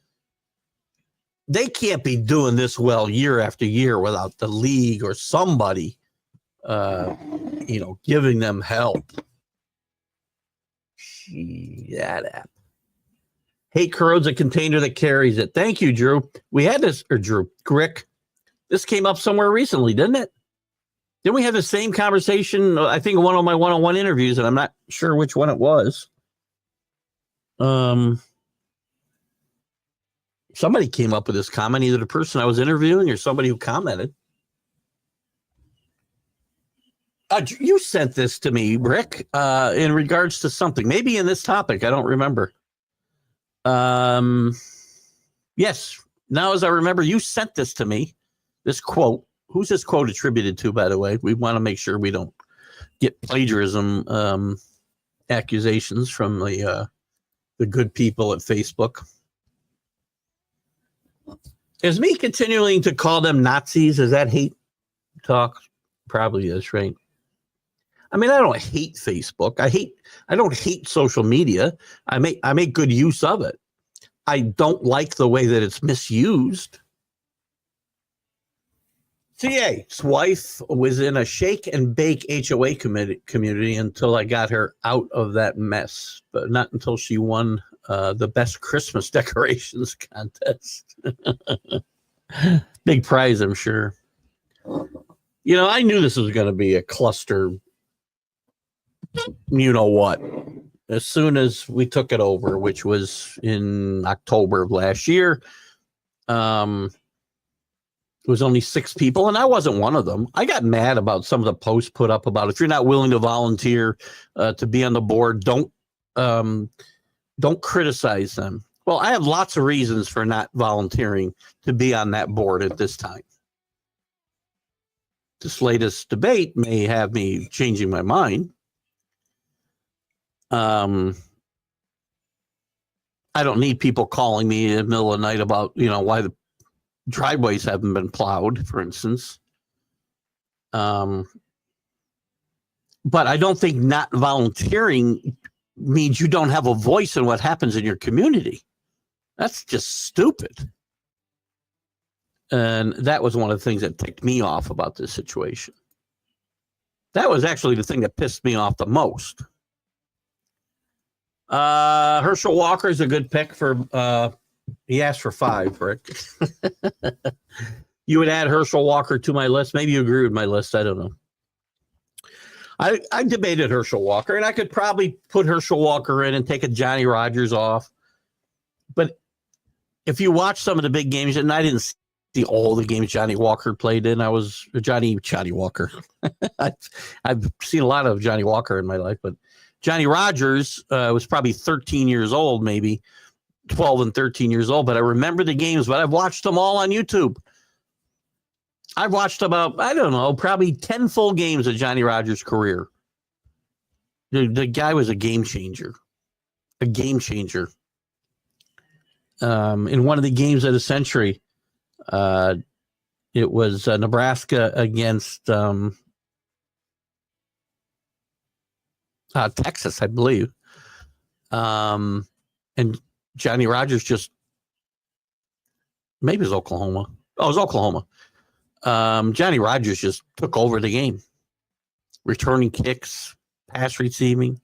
they can't be doing this well year after year without the league or somebody, giving them help. That app. Hate corrodes a container that carries it. Thank you, Drew. We had this, or Drew, Rick. This came up somewhere recently, didn't it? Didn't we have the same conversation? I think in one of my one-on-one interviews, and I'm not sure which one it was. Somebody came up with this comment, either the person I was interviewing or somebody who commented. You sent this to me, Rick, in regards to something, maybe in this topic. I don't remember. Yes. Now, as I remember, you sent this to me, this quote. Who's this quote attributed to, by the way? We want to make sure we don't get plagiarism accusations from the good people at Facebook. Is me continuing to call them Nazis? Is that hate talk? Probably is, right? I mean, I don't hate Facebook. I don't hate social media. I make good use of it. I don't like the way that it's misused. CA's wife was in a shake and bake HOA community until I got her out of that mess, but not until she won the best Christmas decorations contest. Big prize, I'm sure. I knew this was going to be a cluster. You know what? As soon as we took it over, which was in October of last year, it was only 6 people, and I wasn't one of them. I got mad about some of the posts put up about if you're not willing to volunteer to be on the board, don't criticize them. Well, I have lots of reasons for not volunteering to be on that board at this time. This latest debate may have me changing my mind. I don't need people calling me in the middle of the night about, why the driveways haven't been plowed, for instance. But I don't think not volunteering means you don't have a voice in what happens in your community. That's just stupid. And that was one of the things that ticked me off about this situation. That was actually the thing that pissed me off the most. Herschel Walker is a good pick for, he asked for 5, Rick. You would add Herschel Walker to my list. Maybe you agree with my list. I don't know. I debated Herschel Walker, and I could probably put Herschel Walker in and take a Johnny Rodgers off. But if you watch some of the big games, and I didn't see all the games Johnny Walker played in, I was Johnny Walker. I've seen a lot of Johnny Walker in my life, but Johnny Rodgers was probably 13 years old, maybe 12 and 13 years old. But I remember the games, but I've watched them all on YouTube. I've watched about, I don't know, probably 10 full games of Johnny Rodgers' career. The guy was a game changer. A game changer. In one of the games of the century, it was Nebraska against Texas, I believe. And Johnny Rodgers just, maybe it was Oklahoma. Oh, it was Oklahoma. Johnny Rodgers just took over the game. Returning kicks, pass receiving.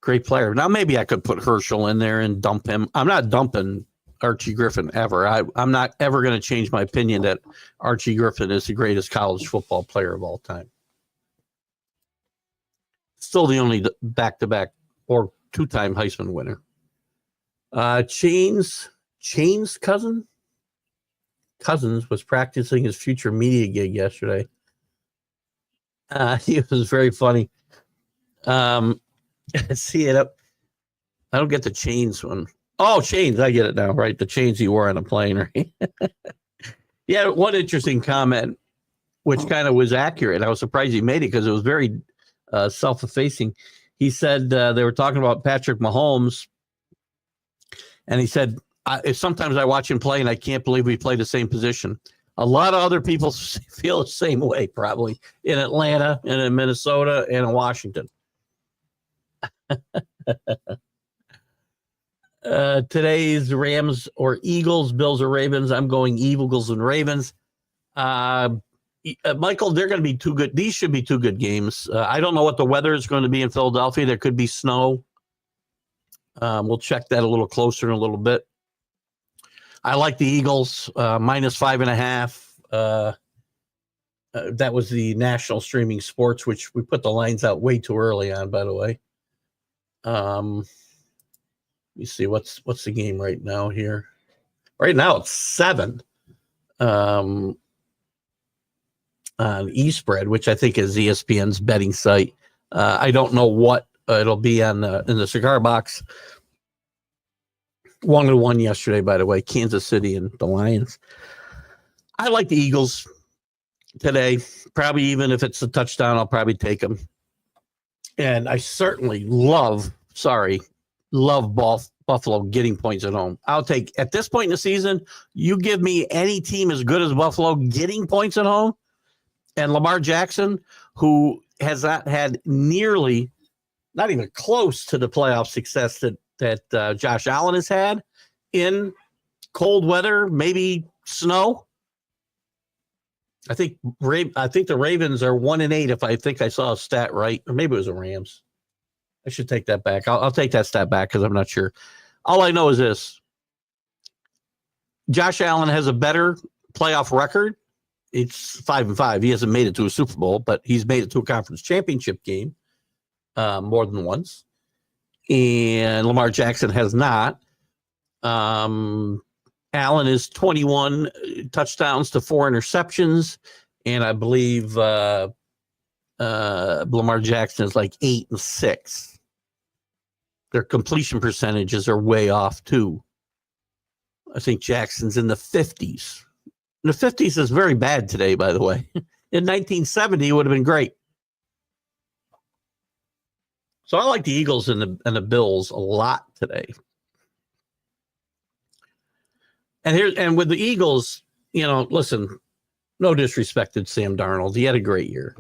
Great player. Now, maybe I could put Herschel in there and dump him. I'm not dumping Archie Griffin ever. I'm not ever going to change my opinion that Archie Griffin is the greatest college football player of all time. Still the only back-to-back or two-time Heisman winner. Chain's Cousins was practicing his future media gig yesterday. He was very funny. See it up. I don't get the chains one. Oh, chains. I get it now, right? The chains he wore on a plane, right? Yeah, one interesting comment, which kind of was accurate. I was surprised he made it because it was very self-effacing. He said they were talking about Patrick Mahomes, and he said, sometimes I watch him play, and I can't believe we play the same position. A lot of other people feel the same way, probably, in Atlanta, and in Minnesota, and in Washington. Today's Rams or Eagles, Bills or Ravens. I'm going Eagles and Ravens. Michael, they're going to be two good. These should be two good games. I don't know what the weather is going to be in Philadelphia. There could be snow. We'll check that a little closer in a little bit. I like the Eagles, -5.5. That was the national streaming sports, which we put the lines out way too early on, by the way. Let me see what's the game right now here. Right now it's 7 on eSpread, which I think is ESPN's betting site. I don't know what it'll be on in the cigar box. 1-1 yesterday, by the way, Kansas City and the Lions. I like the Eagles today. Probably even if it's a touchdown, I'll probably take them. And I certainly love Buffalo getting points at home. I'll take, at this point in the season, you give me any team as good as Buffalo getting points at home, and Lamar Jackson, who has not had nearly, not even close to the playoff success that Josh Allen has had in cold weather, maybe snow. I think the Ravens are 1-8. If I think I saw a stat right, or maybe it was the Rams. I should take that back. I'll take that stat back because I'm not sure. All I know is this: Josh Allen has a better playoff record. It's 5-5. He hasn't made it to a Super Bowl, but he's made it to a conference championship game more than once. And Lamar Jackson has not. Allen is 21 touchdowns to 4 interceptions, and I believe Lamar Jackson is like 8 and 6. Their completion percentages are way off too. I think Jackson's in the 50s. The 50s is very bad today, by the way. In 1970, it would have been great. So I like the Eagles and the Bills a lot today. And with the Eagles, listen, no disrespect to Sam Darnold. He had a great year.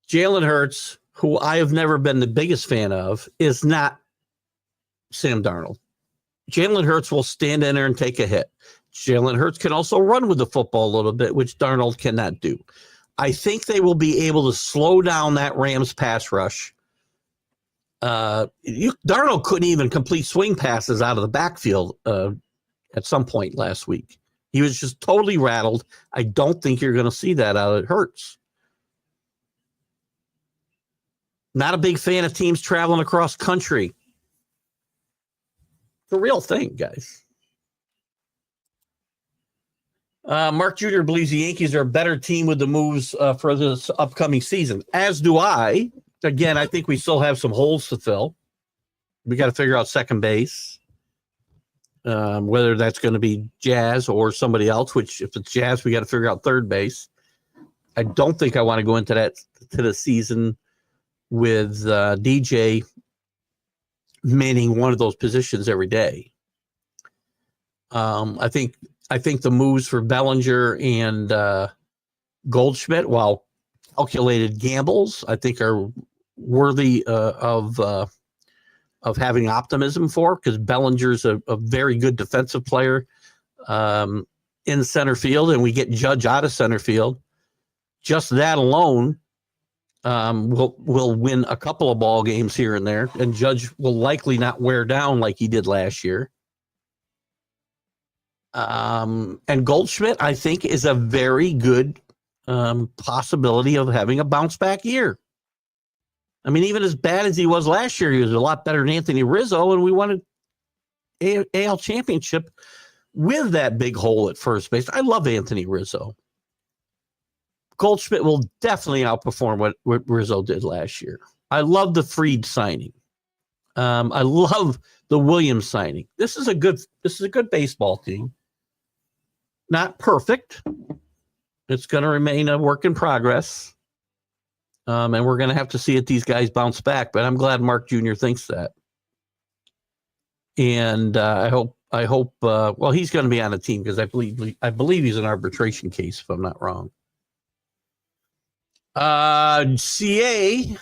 Jalen Hurts, who I have never been the biggest fan of, is not Sam Darnold. Jalen Hurts will stand in there and take a hit. Jalen Hurts can also run with the football a little bit, which Darnold cannot do. I think they will be able to slow down that Rams pass rush. Darnold couldn't even complete swing passes out of the backfield at some point last week. He was just totally rattled. I don't think you're going to see that out of Hurts. Not a big fan of teams traveling across country. It's a real thing, guys. Mark Jr. believes the Yankees are a better team with the moves for this upcoming season, as do I. Again, I think we still have some holes to fill. We got to figure out second base, whether that's going to be Jazz or somebody else, which if it's Jazz, we got to figure out third base. I don't think I want to go into the season with DJ manning one of those positions every day. I think the moves for Bellinger and Goldschmidt, while calculated gambles, I think are worthy of having optimism for, because Bellinger's a very good defensive player in center field, and we get Judge out of center field. Just that alone will win a couple of ball games here and there, and Judge will likely not wear down like he did last year. And Goldschmidt, I think, is a very good possibility of having a bounce back year. I mean, even as bad as he was last year, he was a lot better than Anthony Rizzo, and we won an AL championship with that big hole at first base. I love Anthony Rizzo. Goldschmidt will definitely outperform what Rizzo did last year. I love the Fried signing. I love the Williams signing. This is a good baseball team. Not perfect. It's going to remain a work in progress. And we're going to have to see if these guys bounce back. But I'm glad Mark Jr. thinks that. And I hope. Well, he's going to be on the team because I believe he's an arbitration case, if I'm not wrong. CA,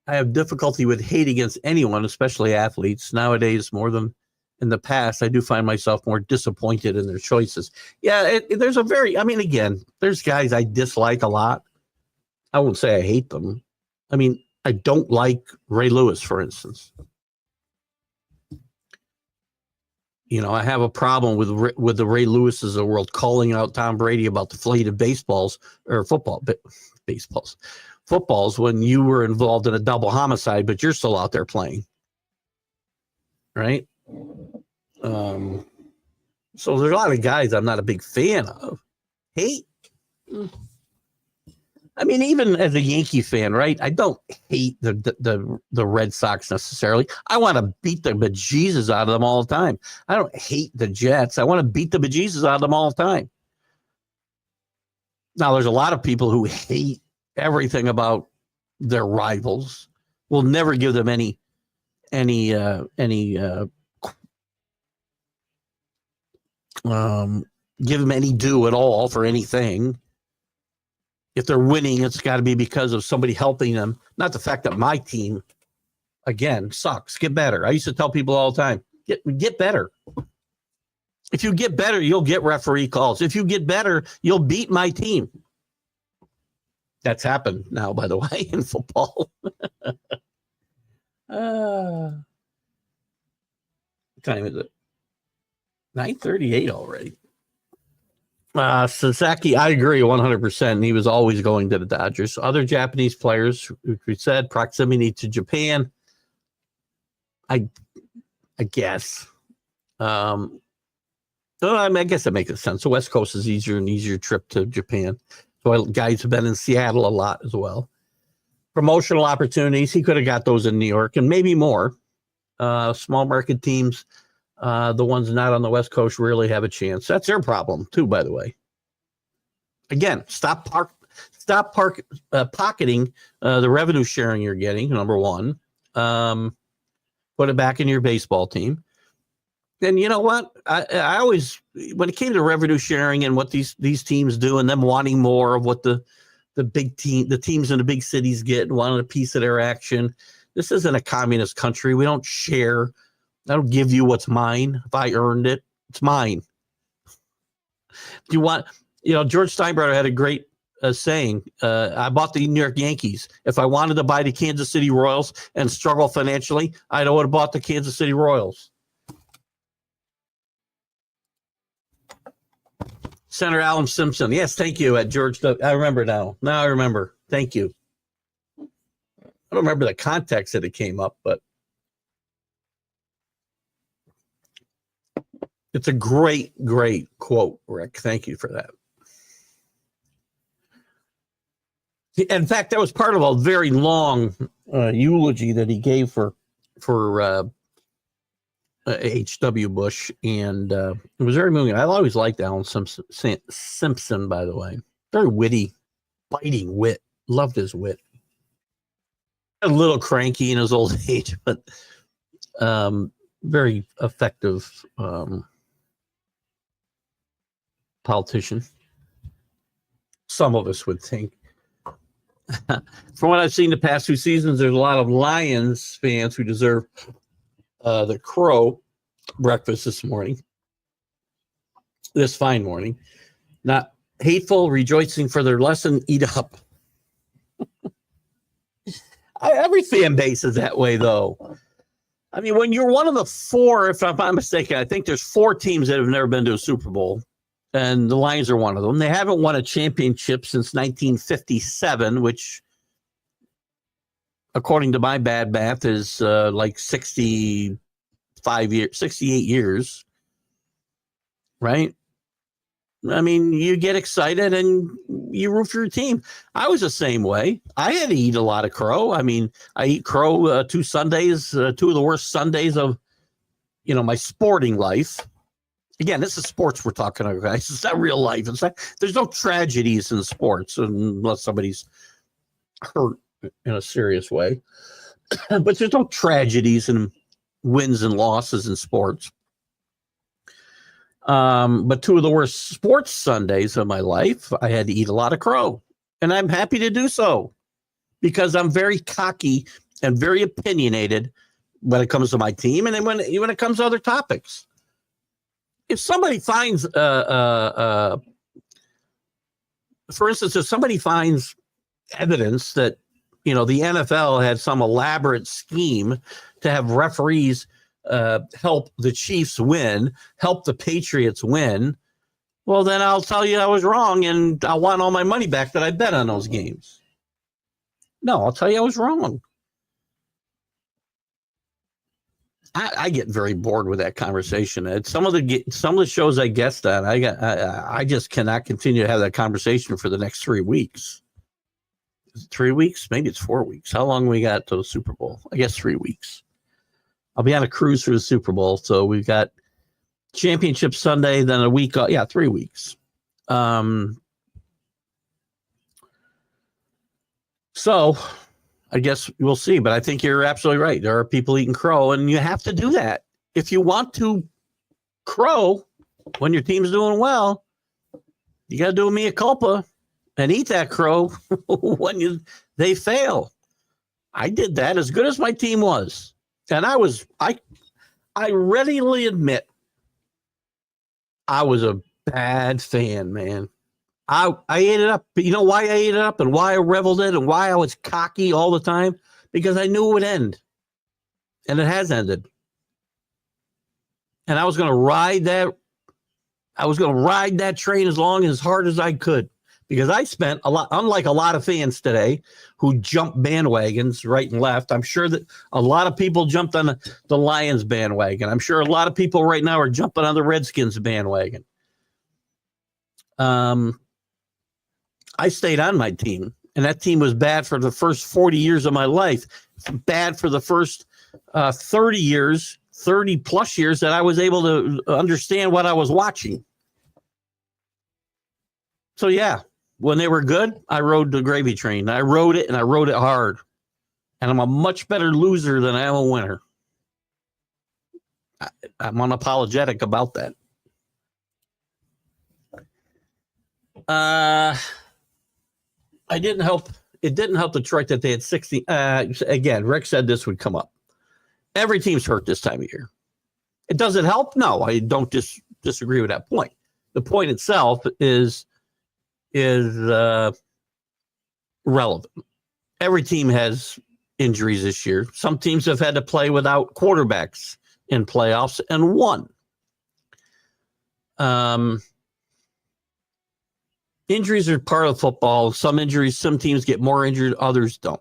I have difficulty with hate against anyone, especially athletes. Nowadays, more than in the past, I do find myself more disappointed in their choices. Yeah, there's guys I dislike a lot. I won't say I hate them. I mean, I don't like Ray Lewis, for instance. You know, I have a problem with the Ray Lewises of the world calling out Tom Brady about deflated footballs when you were involved in a double homicide, but you're still out there playing. Right? So there's a lot of guys I'm not a big fan of. Hate? I mean, even as a Yankee fan, right? I don't hate the Red Sox necessarily. I want to beat the bejesus out of them all the time. I don't hate the Jets. I want to beat the bejesus out of them all the time. Now, there's a lot of people who hate everything about their rivals. Will never give them any give them any due at all for anything. If they're winning, it's got to be because of somebody helping them, not the fact that my team, again, sucks. Get better. I used to tell people all the time, get better. If you get better, you'll get referee calls. If you get better, you'll beat my team. That's happened now, by the way, in football. What time is it? 9:38 already. Sasaki, I agree 100%. He was always going to the Dodgers. Other Japanese players, we said, proximity to Japan. I guess. I guess that makes sense. The West Coast is an easier trip to Japan. So guys have been in Seattle a lot as well. Promotional opportunities, he could have got those in New York and maybe more. Small market teams, the ones not on the West Coast really have a chance. That's their problem too, by the way. Again, stop pocketing the revenue sharing you're getting, number one. Put it back in your baseball team. And you know what? I always, when it came to revenue sharing and what these teams do and them wanting more of what the teams in the big cities get and wanting a piece of their action, this isn't a communist country. We don't share. I don't give you what's mine. If I earned it, it's mine. Do you want, George Steinbrenner had a great saying. I bought the New York Yankees. If I wanted to buy the Kansas City Royals and struggle financially, I would have bought the Kansas City Royals. Senator Alan Simpson. Yes, thank you, at George. I remember now. Now I remember. Thank you. I don't remember the context that it came up, but it's a great, great quote, Rick. Thank you for that. In fact, that was part of a very long eulogy that he gave for H.W. Bush, and it was very moving. I always liked Alan Simpson, by the way. Very witty, biting wit. Loved his wit. A little cranky in his old age, but very effective politician. Some of us would think. From what I've seen the past 2 seasons, there's a lot of Lions fans who deserve the crow breakfast this fine morning. Not hateful, rejoicing for their lesson, eat up. Every fan base is that way, though. I mean, when you're one of the 4, if I'm not mistaken, I think there's 4 teams that have never been to a Super Bowl, and the Lions are one of them. They haven't won a championship since 1957, which, according to my bad math, is like 68 years, right? I mean, you get excited and you root for your team. I was the same way. I had to eat a lot of crow. I mean, I eat crow 2 Sundays, 2 of the worst Sundays of, my sporting life. Again, this is sports we're talking about, guys. It's not real life. There's no tragedies in sports unless somebody's hurt in a serious way. But there's no tragedies in wins and losses in sports. But 2 of the worst sports Sundays of my life, I had to eat a lot of crow. And I'm happy to do so because I'm very cocky and very opinionated when it comes to my team and then when it comes to other topics. If somebody finds, for instance, if somebody finds evidence that, the NFL had some elaborate scheme to have referees help the Chiefs win, help the Patriots win, well, then I'll tell you I was wrong and I want all my money back that I bet on those games. No, I'll tell you I was wrong. I get very bored with that conversation. Some of the shows I guest on, I just cannot continue to have that conversation for the next 3 weeks. 3 weeks? Maybe it's 4 weeks. How long we got to the Super Bowl? I guess 3 weeks. I'll be on a cruise for the Super Bowl, so we've got Championship Sunday, then a week. 3 weeks. So I guess we'll see, but I think you're absolutely right. There are people eating crow, and you have to do that. If you want to crow when your team's doing well, you got to do a mea culpa and eat that crow when they fail. I did that as good as my team was. And I readily admit I was a bad fan, man. I ate it up. But you know why I ate it up and why I reveled it and why I was cocky all the time? Because I knew it would end. And it has ended. And I was going to ride that. I was going to ride that train as long and as hard as I could. Because I spent a lot, unlike a lot of fans today who jump bandwagons right and left. I'm sure that a lot of people jumped on the Lions bandwagon. I'm sure a lot of people right now are jumping on the Redskins bandwagon. I stayed on my team, and that team was bad for the first 40 years of my life, bad for the first 30 plus years that I was able to understand what I was watching. So, yeah, when they were good, I rode the gravy train. I rode it, and I rode it hard. And I'm a much better loser than I am a winner. I'm unapologetic about that. It didn't help Detroit that they had 60. Again, Rick said this would come up. Every team's hurt this time of year. It doesn't help? No, I don't disagree with that point. The point itself is relevant. Every team has injuries this year. Some teams have had to play without quarterbacks in playoffs and won. Injuries are part of football. Some teams get more injured, others don't.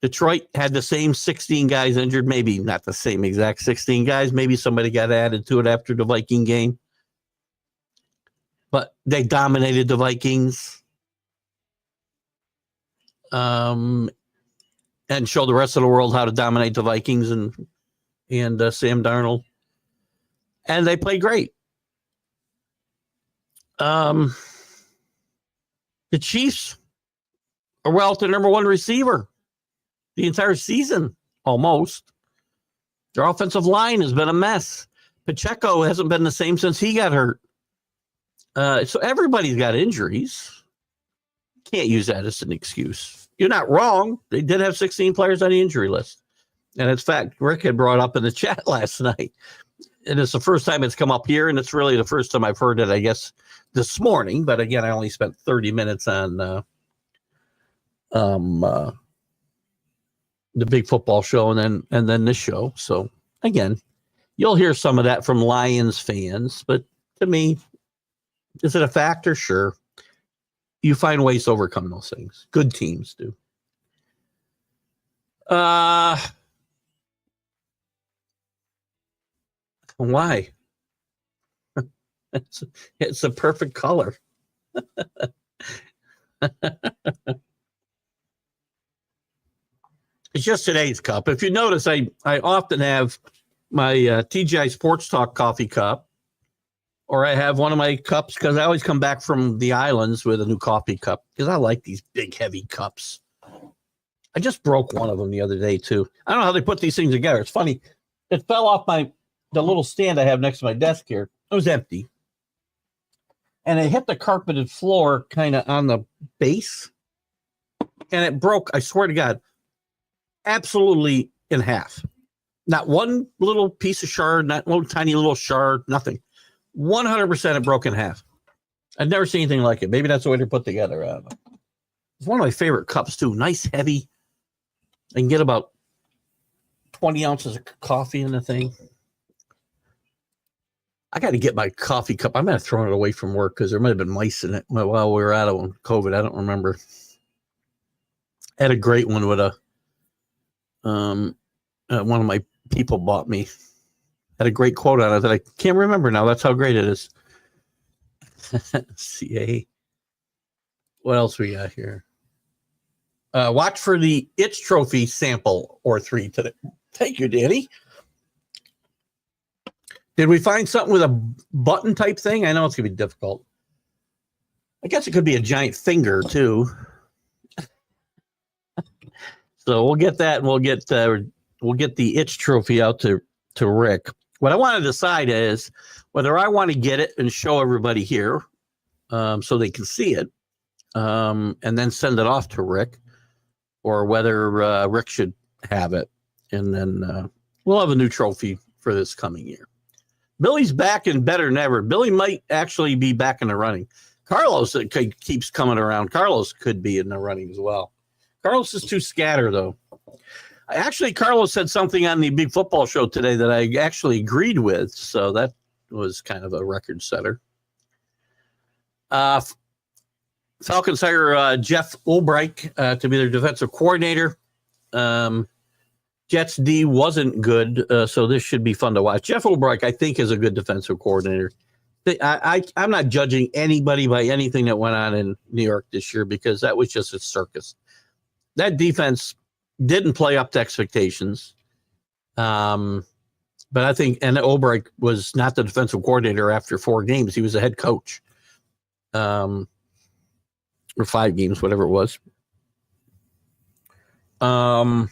Detroit had the same 16 guys injured, maybe not the same exact 16 guys. Maybe somebody got added to it after the Viking game. But they dominated the Vikings. and show the rest of the world how to dominate the Vikings and Sam Darnold. And they played great. The Chiefs are without their number one receiver the entire season, almost. Their offensive line has been a mess. Pacheco hasn't been the same since he got hurt. So everybody's got injuries. Can't use that as an excuse. You're not wrong. They did have 16 players on the injury list. And in fact, Rick had brought up in the chat last night. And it's the first time it's come up here, and it's really the first time I've heard it, I guess, this morning. But again, I only spent 30 minutes on the big football show and then this show. So again, you'll hear some of that from Lions fans, but to me, is it a factor? Sure. You find ways to overcome those things. Good teams do. Why? It's a perfect color. It's just today's cup. If you notice, I often have my TGI Sports Talk coffee cup, or I have one of my cups because I always come back from the islands with a new coffee cup because I like these big, heavy cups. I just broke one of them the other day, too. I don't know how they put these things together. It's funny. It fell off the little stand I have next to my desk here. It was empty. And it hit the carpeted floor kind of on the base. And it broke, I swear to God, absolutely in half. Not one little piece of shard, not one tiny little shard, nothing. 100% it broke in half. I've never seen anything like it. Maybe that's the way they're put together. It's one of my favorite cups, too. Nice, heavy. I can get about 20 ounces of coffee in the thing. I got to get my coffee cup. I'm going to throw it away from work because there might have been mice in it while we were out of COVID. I don't remember. I had a great one with one of my people bought me. Had a great quote on it that I can't remember now. That's how great it is. CA. What else we got here? Watch for the Itch Trophy sample or 3 today. Thank you, Danny. Did we find something with a button type thing? I know it's going to be difficult. I guess it could be a giant finger, too. So we'll get that, and we'll get the Itch Trophy out to Rick. What I want to decide is whether I want to get it and show everybody here so they can see it and then send it off to Rick, or whether Rick should have it. And then we'll have a new trophy for this coming year. Billy's back and better than ever. Billy might actually be back in the running. Carlos keeps coming around. Carlos could be in the running as well. Carlos is too scattered, though. Actually, Carlos said something on the Big Football Show today that I actually agreed with, so that was kind of a record setter. Falcons hire Jeff Ulbrich to be their defensive coordinator. Jets D wasn't good, so this should be fun to watch. Jeff Ulbrich, I think, is a good defensive coordinator. I'm not judging anybody by anything that went on in New York this year because that was just a circus. That defense didn't play up to expectations. But I think, and Ulbrich was not the defensive coordinator after 4 games. He was a head coach. Or 5 games, whatever it was. And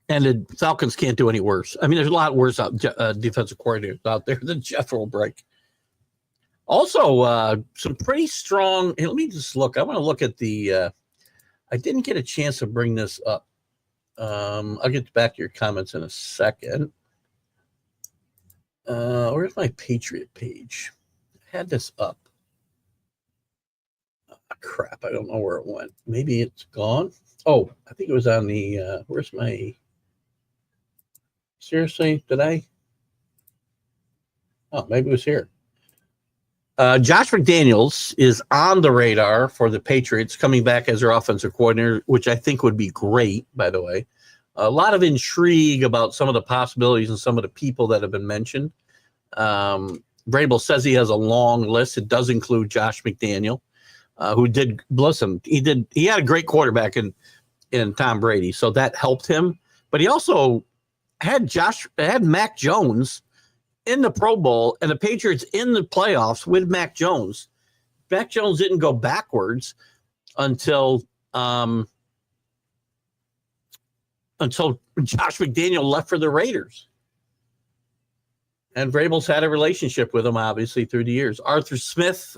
the Falcons can't do any worse. I mean, there's a lot worse defensive coordinators out there than Jeff Ulbrich. Also, some pretty strong. Let me just look. I want to look at the. I didn't get a chance to bring this up. I'll get back to your comments in a second. Where's my Patriot page? I had this up. Oh, crap. I don't know where it went. Maybe it's gone. Oh, I think it was on the. Where's my. Seriously, did I? Oh, maybe it was here. Josh McDaniels is on the radar for the Patriots, coming back as their offensive coordinator, which I think would be great, by the way. A lot of intrigue about some of the possibilities and some of the people that have been mentioned. Vrabel says he has a long list. It does include Josh McDaniel. who did listen. He had a great quarterback in Tom Brady, so that helped him. But he also had Mac Jones in the Pro Bowl and the Patriots in the playoffs with Mac Jones. Mac Jones didn't go backwards until Josh McDaniel left for the Raiders. And Vrabel's had a relationship with him, obviously, through the years. Arthur Smith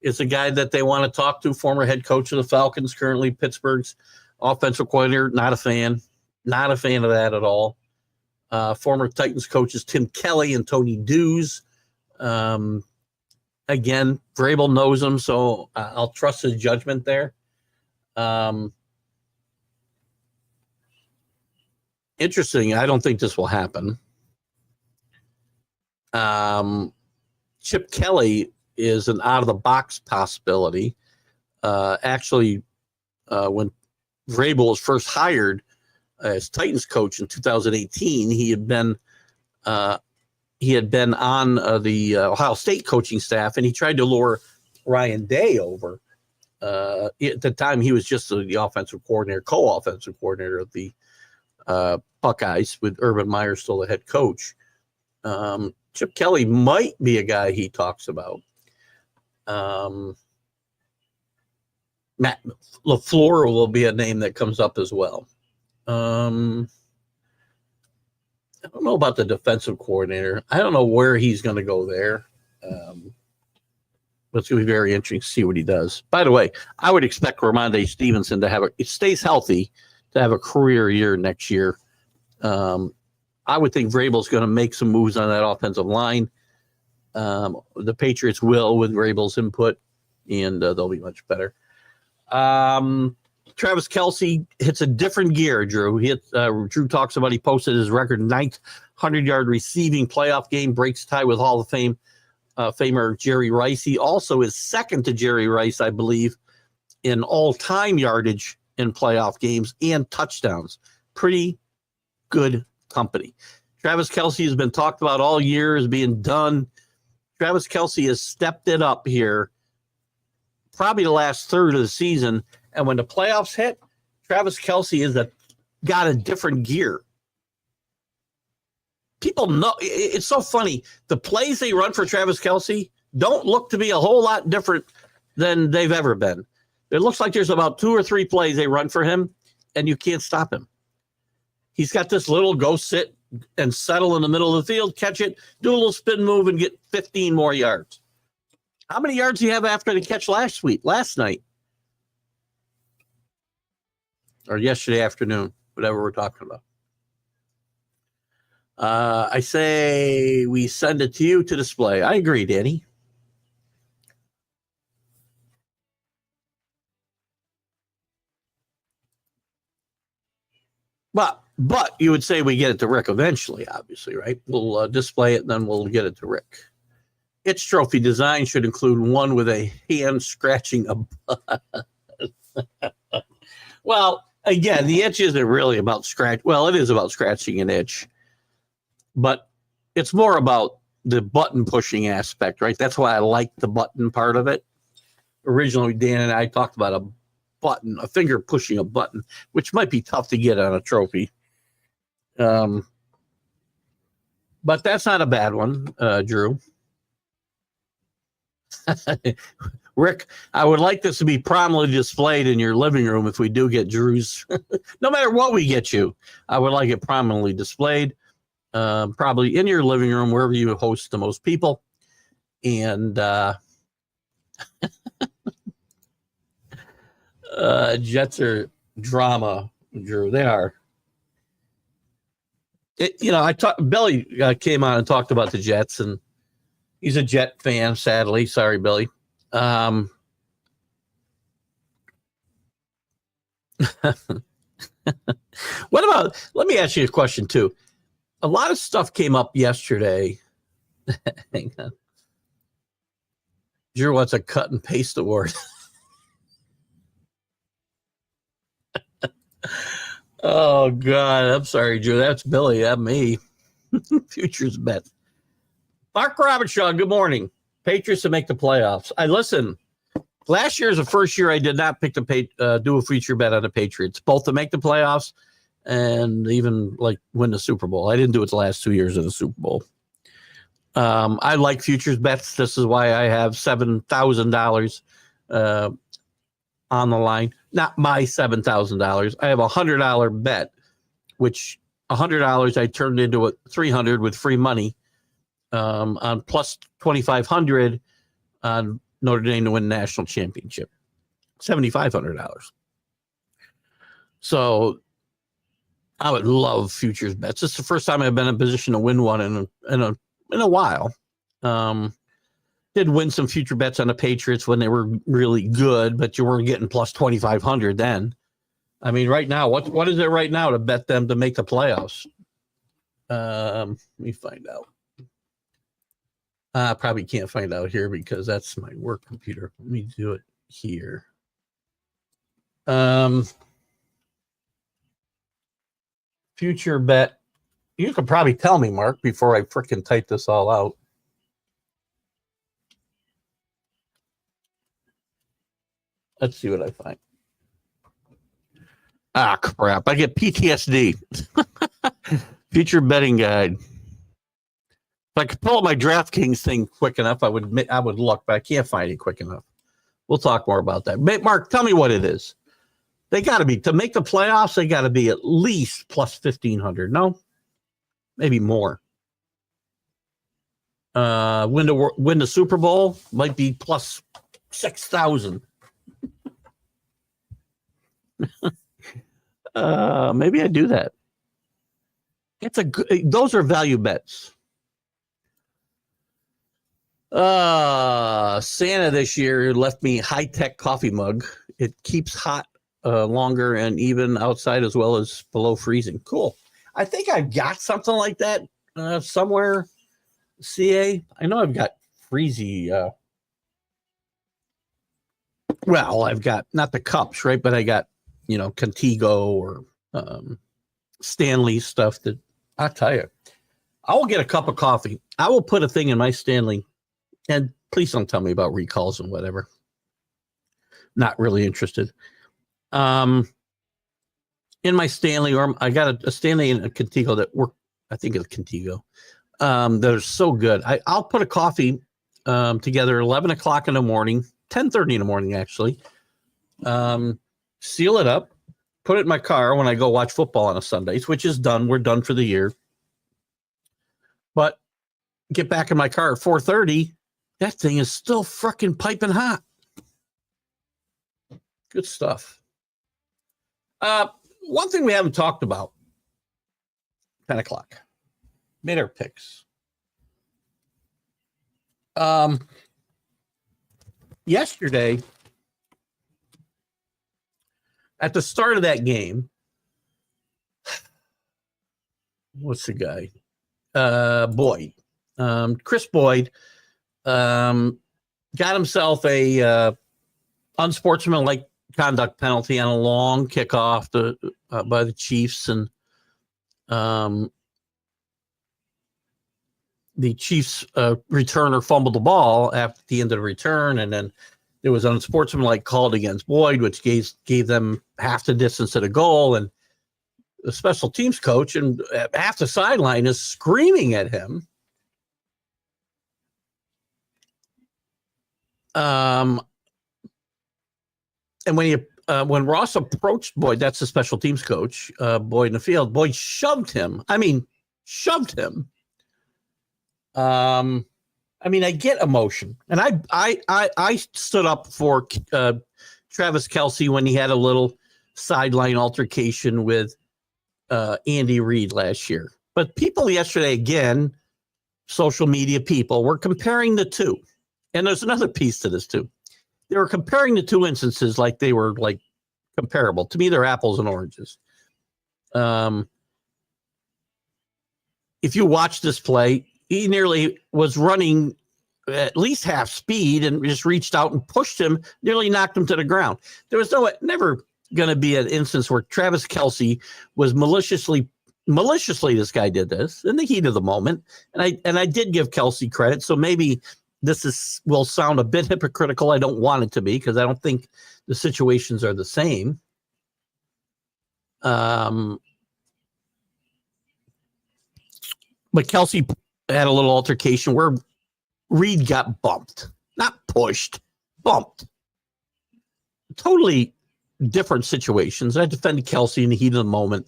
is a guy that they want to talk to, former head coach of the Falcons, currently Pittsburgh's offensive coordinator. Not a fan. Not a fan of that at all. Former Titans coaches Tim Kelly and Tony Dews. Again, Vrabel knows him, so I'll trust his judgment there. Interesting. I don't think this will happen. Chip Kelly is an out-of-the-box possibility. Actually, when Vrabel was first hired as Titans coach in 2018, he had been on the Ohio State coaching staff, and he tried to lure Ryan Day over. At the time, he was just the offensive coordinator, co-offensive coordinator of the Buckeyes, with Urban Meyer still the head coach. Chip Kelly might be a guy he talks about. Matt LaFleur will be a name that comes up as well. I don't know about the defensive coordinator. I don't know where he's going to go there. But it's going to be very interesting to see what he does. By the way, I would expect Ramondre Stevenson to it stays healthy, to have a career year next year. I would think Vrabel's going to make some moves on that offensive line. The Patriots will, with Vrabel's input, and they'll be much better. Travis Kelce hits a different gear, Drew. Drew talks about he posted his record 9th 100-yard receiving playoff game, breaks tie with Hall of Fame famer Jerry Rice. He also is second to Jerry Rice, I believe, in all-time yardage in playoff games and touchdowns. Pretty good company. Travis Kelce has been talked about all year as being done. Travis Kelce has stepped it up here, probably the last third of the season. And when the playoffs hit, Travis Kelce got a different gear. People know, it's so funny. The plays they run for Travis Kelce don't look to be a whole lot different than they've ever been. It looks like there's about 2 or 3 plays they run for him, and you can't stop him. He's got this little go sit and settle in the middle of the field, catch it, do a little spin move, and get 15 more yards. How many yards do you have after the catch last night? Or yesterday afternoon, whatever we're talking about. I say we send it to you to display. I agree, Danny. But you would say we get it to Rick eventually, obviously, right? We'll display it, and then we'll get it to Rick. Its trophy design should include one with a hand scratching a butt. Well, again, the itch isn't really about scratch. Well, it is about scratching an itch, but it's more about the button pushing aspect, right? That's why I like the button part of it. Originally, Dan and I talked about a finger pushing a button, which might be tough to get on a trophy. But that's not a bad one, Drew. Rick, I would like this to be prominently displayed in your living room if we do get Drew's. No matter what we get you, I would like it prominently displayed, probably in your living room, wherever you host the most people. And Jets are drama, Drew. They are. Billy came on and talked about the Jets, and he's a Jet fan, sadly. Sorry, Billy. What about, let me ask you a question too. A lot of stuff came up yesterday. Hang on. Drew wants a cut and paste award. Oh God, I'm sorry, Drew. That's Billy. That's me. Future's bet. Mark Robinshaw, good morning. Patriots to make the playoffs. Listen, Last year is the first year I did not pick do a future bet on the Patriots, both to make the playoffs and even like win the Super Bowl. I didn't do it the last 2 years of the Super Bowl. I like futures bets. This is why I have $7,000 on the line. Not my $7,000. I have $100 bet, which $100 I turned into a $300 with free money on plus 2,500 on Notre Dame to win the national championship. $7,500. So I would love futures bets. This is the first time I've been in a position to win one in a while. Did win some future bets on the Patriots when they were really good, but you weren't getting plus 2,500 then. I mean, right now, what is it right now to bet them to make the playoffs? Let me find out. I probably can't find out here because that's my work computer. Let me do it here. Future bet. You could probably tell me, Mark, before I freaking type this all out. Let's see what I find. Ah, crap. I get PTSD. Future betting guide. If I could pull up my DraftKings thing quick enough, I would look, but I can't find it quick enough. We'll talk more about that. Mark, tell me what it is. They got to be, to make the playoffs, they got to be at least plus 1,500. No? Maybe more. Win the Super Bowl might be plus 6,000. Maybe I do that. Those are value bets. Santa this year left me high-tech coffee mug. It keeps hot longer and even outside as well as below freezing. Cool. I think I've got something like that somewhere. CA. I know I've got freezy. Well, I've got not the cups, right? But I got, Contigo or Stanley stuff that I'll tell you. I will get a cup of coffee. I will put a thing in my Stanley, and please don't tell me about recalls and whatever. Not really interested. In my Stanley, or I got a Stanley and a Contigo that work. I think it's Contigo. That are so good. I'll put a coffee together 11 o'clock in the morning, 10:30 in the morning, actually. Seal it up, put it in my car when I go watch football on a Sundays, which is done. We're done for the year. But get back in my car at 4:30. That thing is still freaking piping hot. Good stuff. One thing we haven't talked about, 10 o'clock. Made our picks. Yesterday, at the start of that game, what's the guy? Boyd. Chris Boyd got himself a unsportsmanlike conduct penalty on a long kickoff by the Chiefs, and the Chiefs returner fumbled the ball after the end of the return, and then there was unsportsmanlike called against Boyd, which gave them half the distance to the goal, and the special teams coach and half the sideline is screaming at him. And when Ross approached Boyd, that's the special teams coach, Boyd in the field, Boyd shoved him. I mean, shoved him. I get emotion, and I stood up for Travis Kelce when he had a little sideline altercation with Andy Reid last year. But people yesterday, again, social media people, were comparing the two. And there's another piece to this too. They were comparing the two instances like they were like comparable. To me, they're apples and oranges. If you watch this play, he nearly was running at least half speed and just reached out and pushed him, nearly knocked him to the ground. There was never going to be an instance where Travis Kelce was maliciously, this guy did this in the heat of the moment. And I did give Kelce credit. So maybe will sound a bit hypocritical. I don't want it to be because I don't think the situations are the same. But Kelsey had a little altercation where Reed got bumped, not pushed, bumped. Totally different situations. I defended Kelsey in the heat of the moment.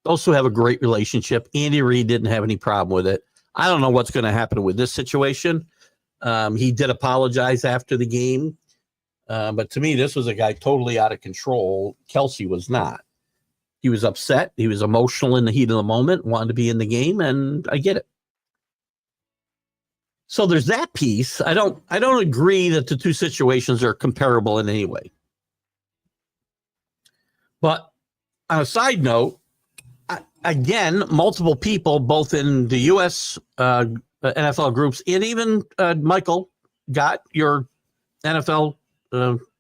Those who have a great relationship. Andy Reid didn't have any problem with it. I don't know what's going to happen with this situation. He did apologize after the game. But to me, this was a guy totally out of control. Kelsey was not. He was upset. He was emotional in the heat of the moment, wanted to be in the game, and I get it. So there's that piece. I don't agree that the two situations are comparable in any way. But on a side note, again, multiple people, both in the U.S. NFL groups and even Michael got your NFL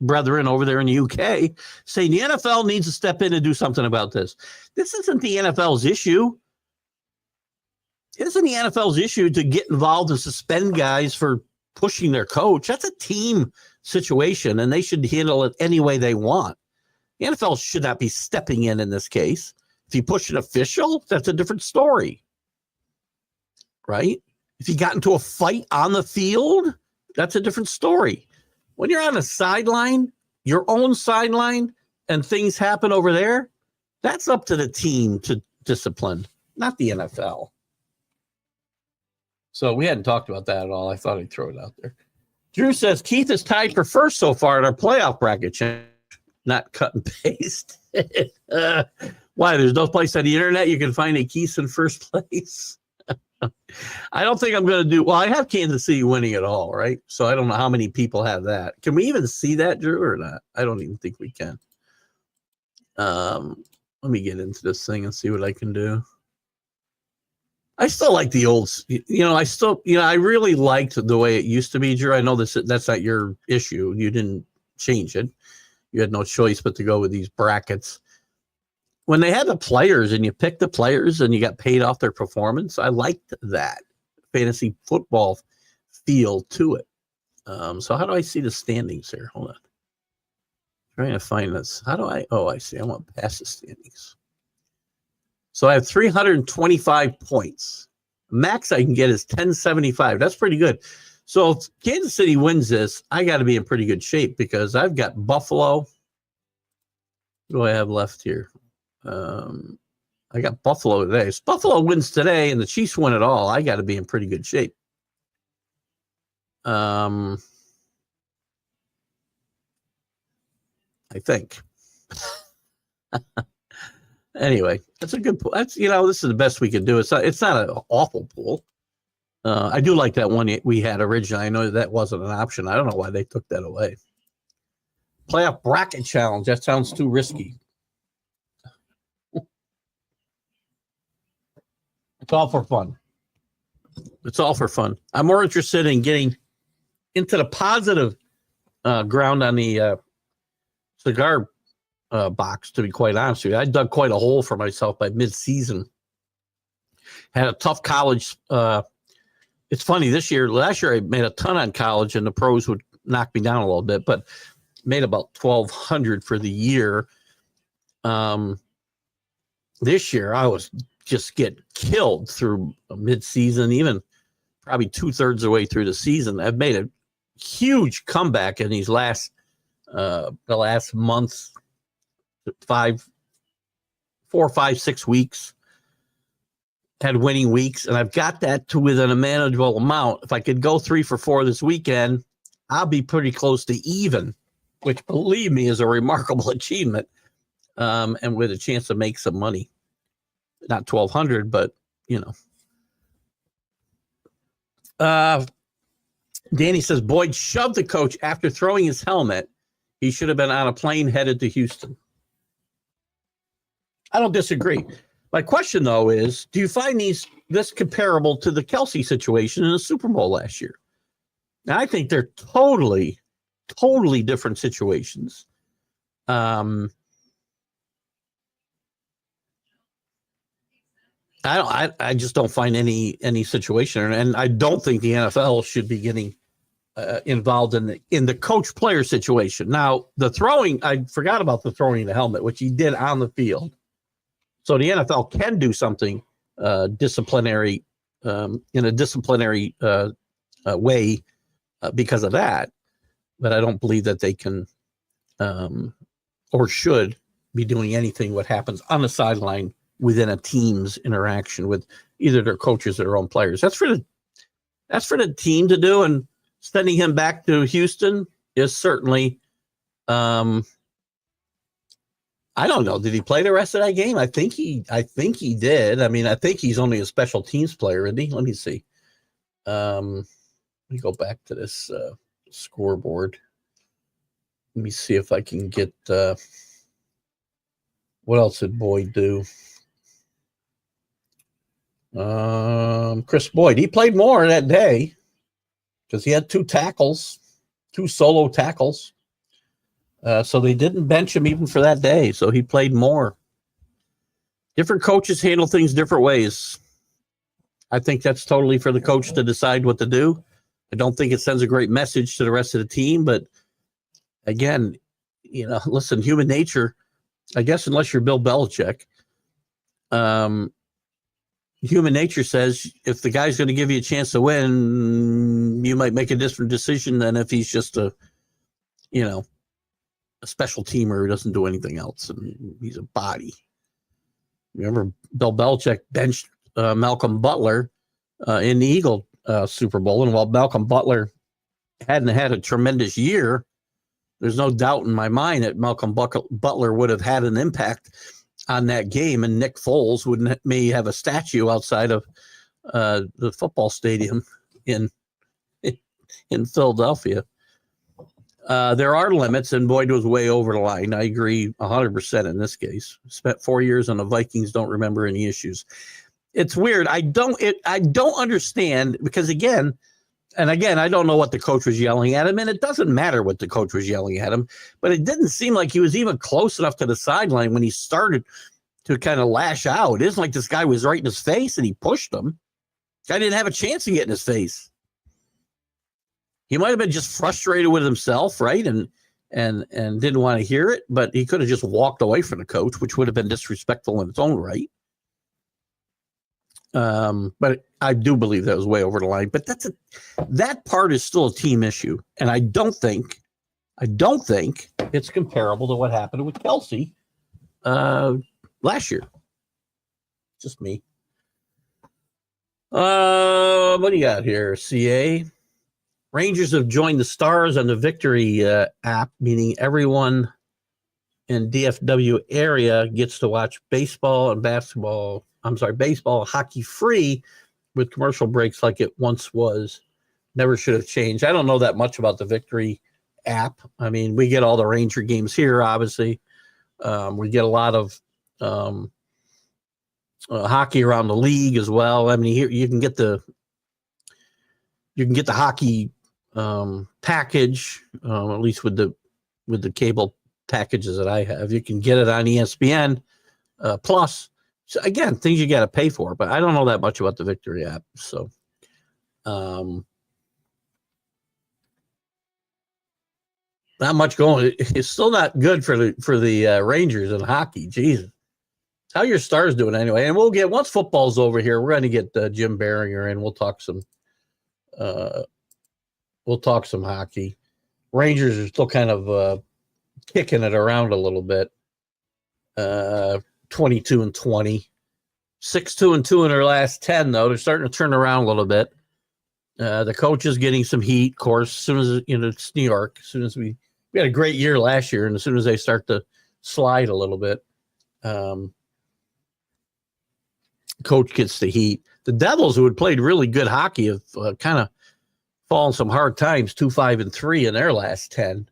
brethren over there in the UK saying the NFL needs to step in and do something about this. This isn't the NFL's issue. It isn't the NFL's issue to get involved and suspend guys for pushing their coach. That's a team situation, and they should handle it any way they want. The NFL should not be stepping in this case. If you push an official, that's a different story, right? If you got into a fight on the field, that's a different story. When you're on a sideline, your own sideline, and things happen over there, that's up to the team to discipline, not the NFL. So we hadn't talked about that at all. I thought I'd throw it out there. Drew says Keith is tied for first so far in our playoff bracket change. Not cut and paste. Why? There's no place on the internet you can find a Keith in first place. I don't think I'm going to do. Well, I have Kansas City winning it all, right? So I don't know how many people have that. Can we even see that, Drew, or not? I don't even think we can. Let me get into this thing and see what I can do. I still like the old, I really liked the way it used to be, Drew. I know that's not your issue. You didn't change it. You had no choice but to go with these brackets. When they had the players and you picked the players and you got paid off their performance, I liked that fantasy football feel to it. So how do I see the standings here? Hold on. Trying to find this. I see. I want past the standings. So I have 325 points. Max I can get is 1075. That's pretty good. So if Kansas City wins this, I got to be in pretty good shape because I've got Buffalo. What do I have left here? I got Buffalo today. So Buffalo wins today and the Chiefs win it all. I got to be in pretty good shape. I think. Anyway, that's a good pool. That's this is the best we can do. It's not an awful pool. I do like that one we had originally. I know that wasn't an option. I don't know why they took that away. Playoff bracket challenge. That sounds too risky. It's all for fun. It's all for fun. I'm more interested in getting into the positive ground on the cigar box, to be quite honest with you. I dug quite a hole for myself by mid-season. Had a tough college. It's funny, last year I made a ton on college and the pros would knock me down a little bit, but made about 1,200 for the year. This year I was just get killed through mid-season, even probably 2/3 of the way through the season. I've made a huge comeback in these the last month, 4, 5, 6 weeks. Had winning weeks, and I've got that to within a manageable amount. If I could go 3 for 4 this weekend, I'll be pretty close to even, which, believe me, is a remarkable achievement, and with a chance to make some money. Not 1,200, but Danny says Boyd shoved the coach after throwing his helmet. He should have been on a plane headed to Houston. I don't disagree. My question, though, is, do you find this comparable to the Kelsey situation in the Super Bowl last year? Now, I think they're totally, totally different situations. I just don't find any situation, and I don't think the NFL should be getting involved in the coach-player situation. Now, the throwing, I forgot about the throwing the helmet, which he did on the field. So the NFL can do something disciplinary in a disciplinary way because of that. But I don't believe that they can or should be doing anything what happens on the sideline within a team's interaction with either their coaches or their own players. That's for the team to do, and sending him back to Houston is certainly I don't know. Did he play the rest of that game? I think he did. I mean, I think he's only a special teams player, isn't he? Let me see. Let me go back to this scoreboard. Let me see if I can get what else did Boyd do? Chris Boyd, he played more that day because he had 2 solo tackles. So they didn't bench him even for that day. So he played more. Different coaches handle things different ways. I think that's totally for the coach to decide what to do. I don't think it sends a great message to the rest of the team. But again, listen, human nature, I guess unless you're Bill Belichick, human nature says if the guy's going to give you a chance to win, you might make a different decision than if he's just a special teamer who doesn't do anything else, and he's a body. Remember, Bill Belichick benched Malcolm Butler in the Eagle Super Bowl, and while Malcolm Butler hadn't had a tremendous year, there's no doubt in my mind that Malcolm Butler would have had an impact on that game, and Nick Foles may have a statue outside of the football stadium in Philadelphia. There are limits, and Boyd was way over the line. I agree 100% in this case. Spent 4 years on the Vikings, don't remember any issues. It's weird. I don't understand because, again, I don't know what the coach was yelling at him, and it doesn't matter what the coach was yelling at him, but it didn't seem like he was even close enough to the sideline when he started to kind of lash out. It isn't like this guy was right in his face and he pushed him. Guy didn't have a chance to get in his face. He might have been just frustrated with himself, right? And didn't want to hear it, but he could have just walked away from the coach, which would have been disrespectful in its own right. But I do believe that was way over the line. But that part is still a team issue, and I don't think it's comparable to what happened with Kelsey last year. Just me. What do you got here? CA. Rangers have joined the Stars on the Victory app, meaning everyone in DFW area gets to watch baseball and hockey free with commercial breaks like it once was. Never should have changed. I don't know that much about the Victory app. I mean, we get all the Ranger games here, obviously. We get a lot of hockey around the league as well. I mean, here you can get the hockey package, at least with the cable packages that I have. You can get it on ESPN Plus. So again, things you got to pay for, but I don't know that much about the Victory app. So, not much going. It's still not good for the Rangers in hockey. Jesus, how your Stars doing anyway? And we'll get, once football's over here, we're going to get Jim Behringer in. We'll talk some hockey. Rangers are still kind of kicking it around a little bit. 22-20, 6-2-2 in their last 10. Though they're starting to turn around a little bit. The coach is getting some heat, of course. As soon as it's New York. As soon as we had a great year last year, and as soon as they start to slide a little bit, coach gets the heat. The Devils, who had played really good hockey, have kind of fallen some hard times. 2-5-3 in their last 10.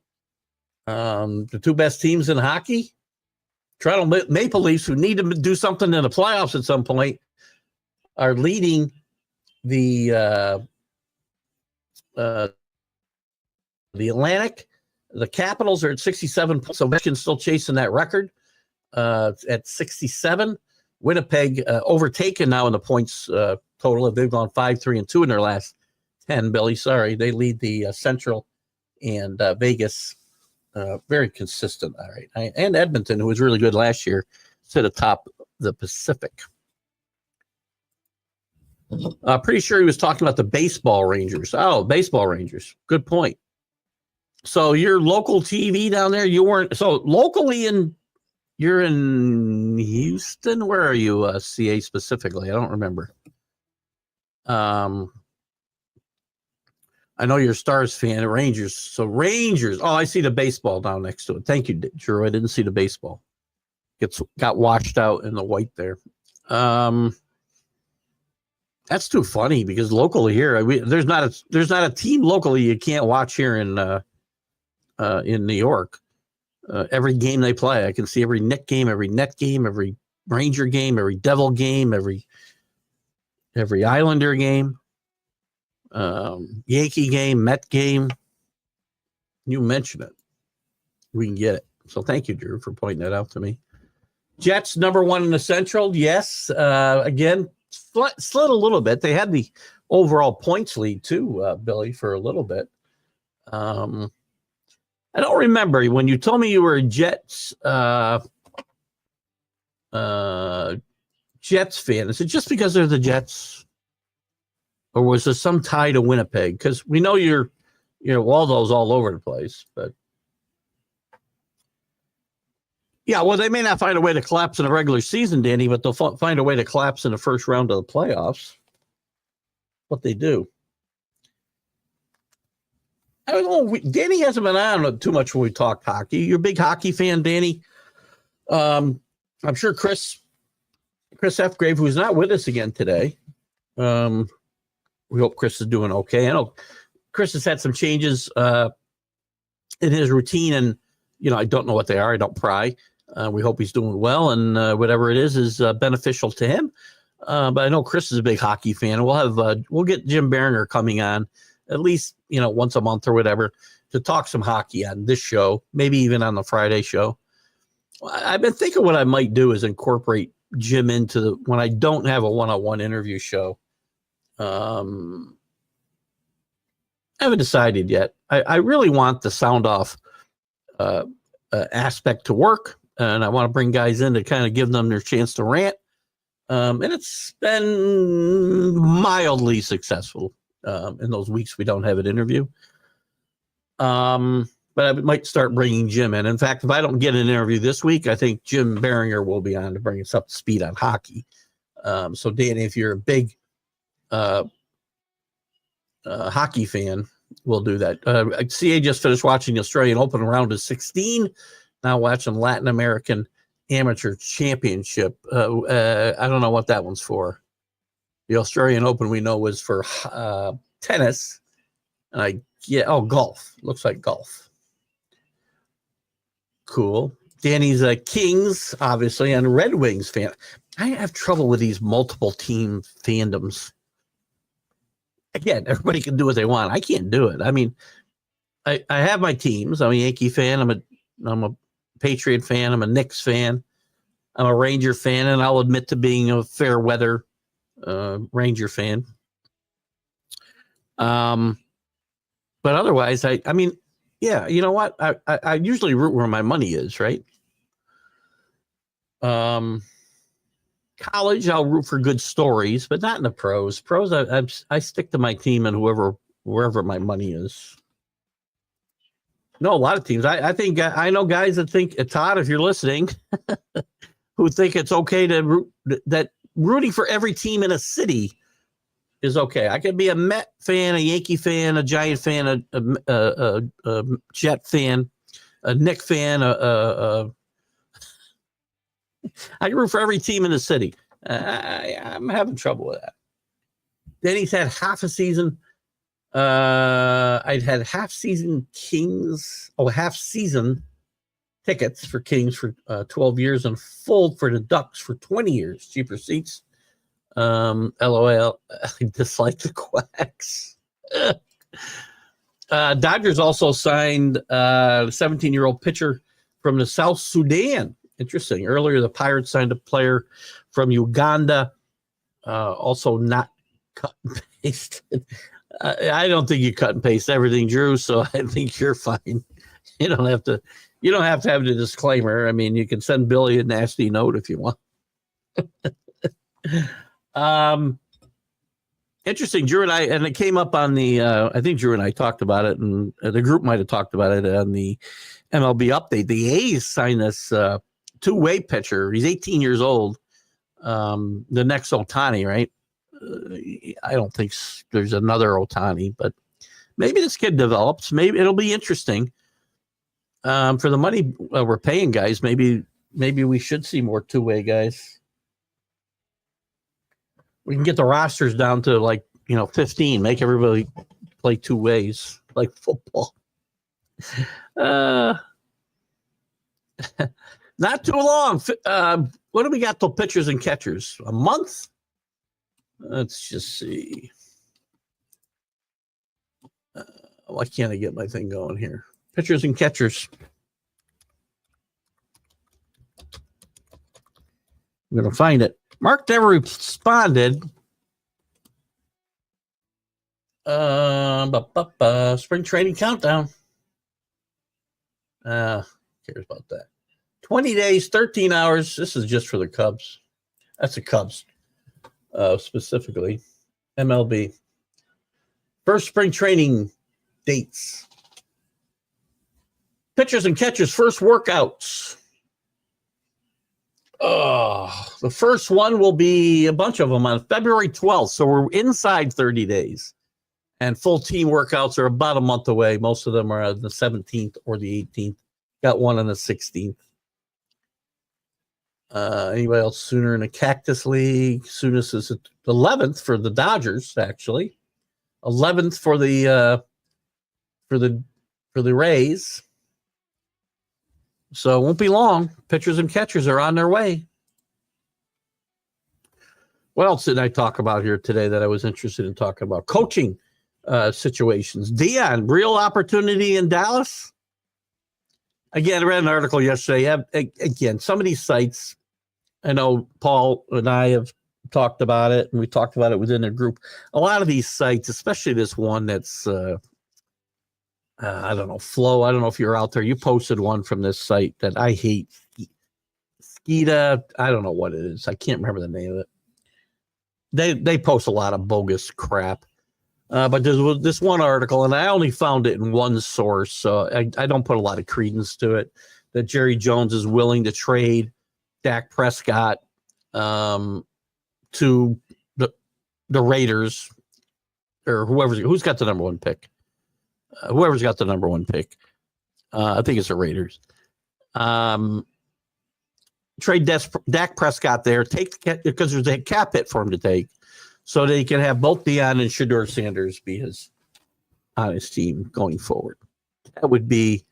The two best teams in hockey. Toronto Maple Leafs, who need to do something in the playoffs at some point, are leading the Atlantic. The Capitals are at 67 points. Ovechkin's still chasing that record at 67. Winnipeg overtaken now in the points total. They've gone 5-3-2 in their last 10, Billy. Sorry. They lead the Central, and Vegas, very consistent. All right. And Edmonton, who was really good last year, sit atop the Pacific. Pretty sure he was talking about the baseball Rangers. Oh, baseball Rangers. Good point. So your local TV down there, you weren't. So locally you're in Houston. Where are you, CA specifically? I don't remember. I know you're a Stars fan, Rangers. So Rangers. Oh, I see the baseball down next to it. Thank you, Drew. I didn't see the baseball. Got washed out in the white there. That's too funny because locally here, there's not a team locally you can't watch here in New York. Every game they play, I can see every Knick game, every Net game, every Ranger game, every Devil game, every Islander game, Yankee game, Met game. You mention it, we can get it. So thank you, Drew, for pointing that out to me. Jets #1 in the Central. Yes, again, slid a little bit. They had the overall points lead too, Billy, for a little bit. I don't remember when you told me you were a Jets Jets fan. Is it just because they're the Jets, or was there some tie to Winnipeg? Because we know you're Waldo's all over the place, but yeah, well, they may not find a way to collapse in the regular season, Danny, but they'll find a way to collapse in the first round of the playoffs. What they do. I don't know. Danny hasn't been on too much when we talked hockey. You're a big hockey fan, Danny. I'm sure Chris F. Grave, who's not with us again today. We hope Chris is doing okay. I know Chris has had some changes in his routine, and I don't know what they are. I don't pry. We hope he's doing well, and whatever it is beneficial to him. But I know Chris is a big hockey fan. We'll get Jim Behringer coming on at least once a month or whatever to talk some hockey on this show, maybe even on the Friday show. I've been thinking what I might do is incorporate Jim into when I don't have a one-on-one interview show. I haven't decided yet. I really want the sound off aspect to work, and I want to bring guys in to kind of give them their chance to rant. And it's been mildly successful in those weeks we don't have an interview. But I might start bringing Jim in. In fact, if I don't get an interview this week, I think Jim Behringer will be on to bring us up to speed on hockey. So, Danny, if you're a big hockey fan, we'll do that. CA just finished watching the Australian Open round of 16. Now watching Latin American Amateur Championship. I don't know what that one's for. The Australian Open we know was for tennis. And golf. Looks like golf. Cool. Danny's a Kings, obviously, and Red Wings fan. I have trouble with these multiple team fandoms. Again, everybody can do what they want. I can't do it. I mean, I have my teams. I'm a Yankee fan. I'm a Patriot fan. I'm a Knicks fan. I'm a Ranger fan, and I'll admit to being a fair weather Ranger fan. But otherwise, I mean, yeah, you know what? I usually root where my money is, right? College, I'll root for good stories, but not in the pros. Pros, I stick to my team and wherever my money is. No, a lot of teams. I think I know guys that think, Todd, if you're listening, who think it's okay to rooting for every team in a city is okay. I could be a Met fan, a Yankee fan, a Giant fan, a Jet fan, a Knick fan, I can root for every team in the city. I'm having trouble with that. Then he's had half a season. I'd had half season tickets for Kings for 12 years and full for the Ducks for 20 years. Cheaper seats. LOL. I dislike the Quacks. Dodgers also signed a 17-year-old pitcher from the South Sudan. Interesting. Earlier, the Pirates signed a player from Uganda, also not cut and pasted. I don't think you cut and paste everything, Drew. So I think you're fine. You don't have to. You don't have to have the disclaimer. I mean, you can send Billy a nasty note if you want. Interesting, Drew and it came up on the. I think Drew and I talked about it, and the group might have talked about it on the MLB update. The A's signed this two-way pitcher. He's 18 years old. The next Ohtani, right? I don't think there's another Ohtani, but maybe this kid develops. Maybe it'll be interesting. For the money we're paying guys, maybe we should see more two-way guys. We can get the rosters down to 15, make everybody play two ways like football. Not too long. What do we got till pitchers and catchers? A month? Let's just see. Why can't I get my thing going here? Pitchers and catchers. I'm going to find it. Mark never responded. Spring training countdown. Cares about that. 20 days, 13 hours. This is just for the Cubs. That's the Cubs, specifically. MLB. First spring training dates. Pitchers and catchers, first workouts. The first one will be a bunch of them on February 12th. So we're inside 30 days. And full team workouts are about a month away. Most of them are on the 17th or the 18th. Got one on the 16th. Anybody else sooner in the Cactus League? Soonest is the 11th for the Dodgers, actually. 11th for the Rays. So it won't be long. Pitchers and catchers are on their way. What else did I talk about here today that I was interested in talking about? Coaching situations. Dion, real opportunity in Dallas? Again, I read an article yesterday. Again, some of these sites, I know Paul and I have talked about it, and we talked about it within the group. A lot of these sites, especially this one that's I don't know, Flow. I don't know if you're out there. You posted one from this site that I hate. Skeeta. I don't know what it is. I can't remember the name of it. They post a lot of bogus crap. But there's this one article, and I only found it in one source, so I don't put a lot of credence to it, that Jerry Jones is willing to trade Dak Prescott to the Raiders, or who's got the number one pick. Whoever's got the number one pick. I think it's the Raiders. Trade Dak Prescott there, because there's a cap hit for him to take, so they can have both Deion and Shedeur Sanders be on his team going forward. That would be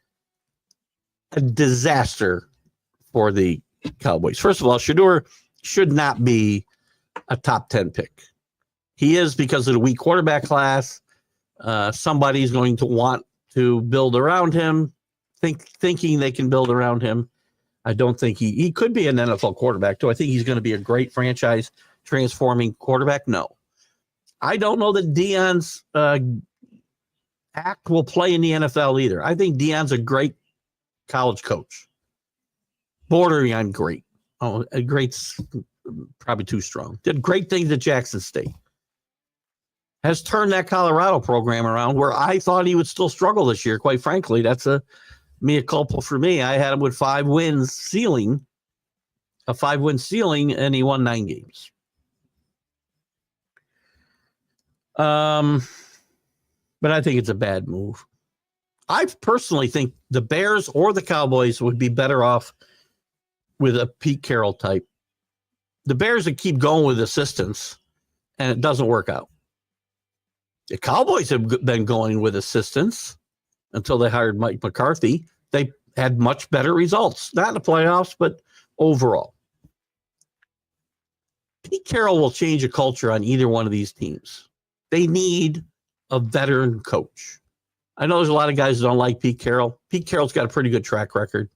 a disaster for the Cowboys. First of all, Shedeur should not be a top 10 pick. He is because of the weak quarterback class. Somebody's going to want to build around him, thinking they can build around him. I don't think he could be an NFL quarterback. Do I think he's going to be a great franchise transforming quarterback? No. I don't know that Deion's act will play in the NFL either. I think Deion's a great college coach. Bordering on great. Oh, great's probably too strong. Did great things at Jackson State. Has turned that Colorado program around, where I thought he would still struggle this year. Quite frankly, that's a mea culpa for me. I had him with 5 wins ceiling, a 5-win ceiling, and he won 9 games. But I think it's a bad move. I personally think the Bears or the Cowboys would be better off with a Pete Carroll type. The Bears would keep going with assistants, and it doesn't work out. The Cowboys have been going with assistants until they hired Mike McCarthy. They had much better results, not in the playoffs, but overall. Pete Carroll will change a culture on either one of these teams. They need a veteran coach. I know there's a lot of guys that don't like Pete Carroll. Pete Carroll's got a pretty good track record.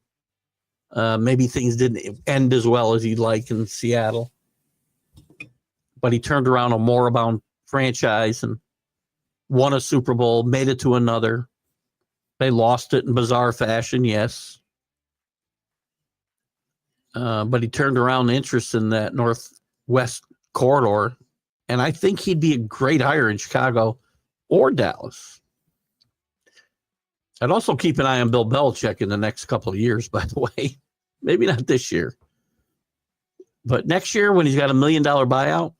Maybe things didn't end as well as he'd like in Seattle, but he turned around a moribund franchise, and won a Super Bowl, made it to another. They lost it in bizarre fashion, yes. But he turned around interest in that Northwest corridor, and I think he'd be a great hire in Chicago or Dallas. I'd also keep an eye on Bill Belichick in the next couple of years, by the way. Maybe not this year. But next year, when he's got $1 million buyout.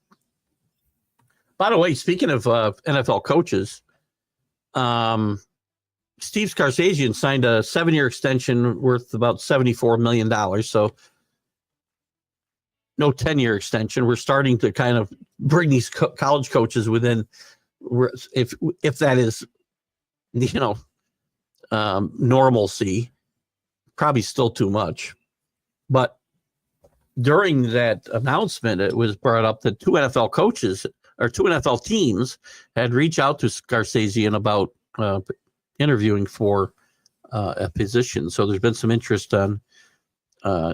By the way, speaking of NFL coaches, Steve Scarsazian signed a 7-year extension worth about $74 million. So no 10-year extension. We're starting to kind of bring these college coaches within, if that is, normalcy. Probably still too much. But during that announcement, it was brought up that two NFL coaches or two NFL teams had reached out to Scarsazian about interviewing for a position. So there's been some interest on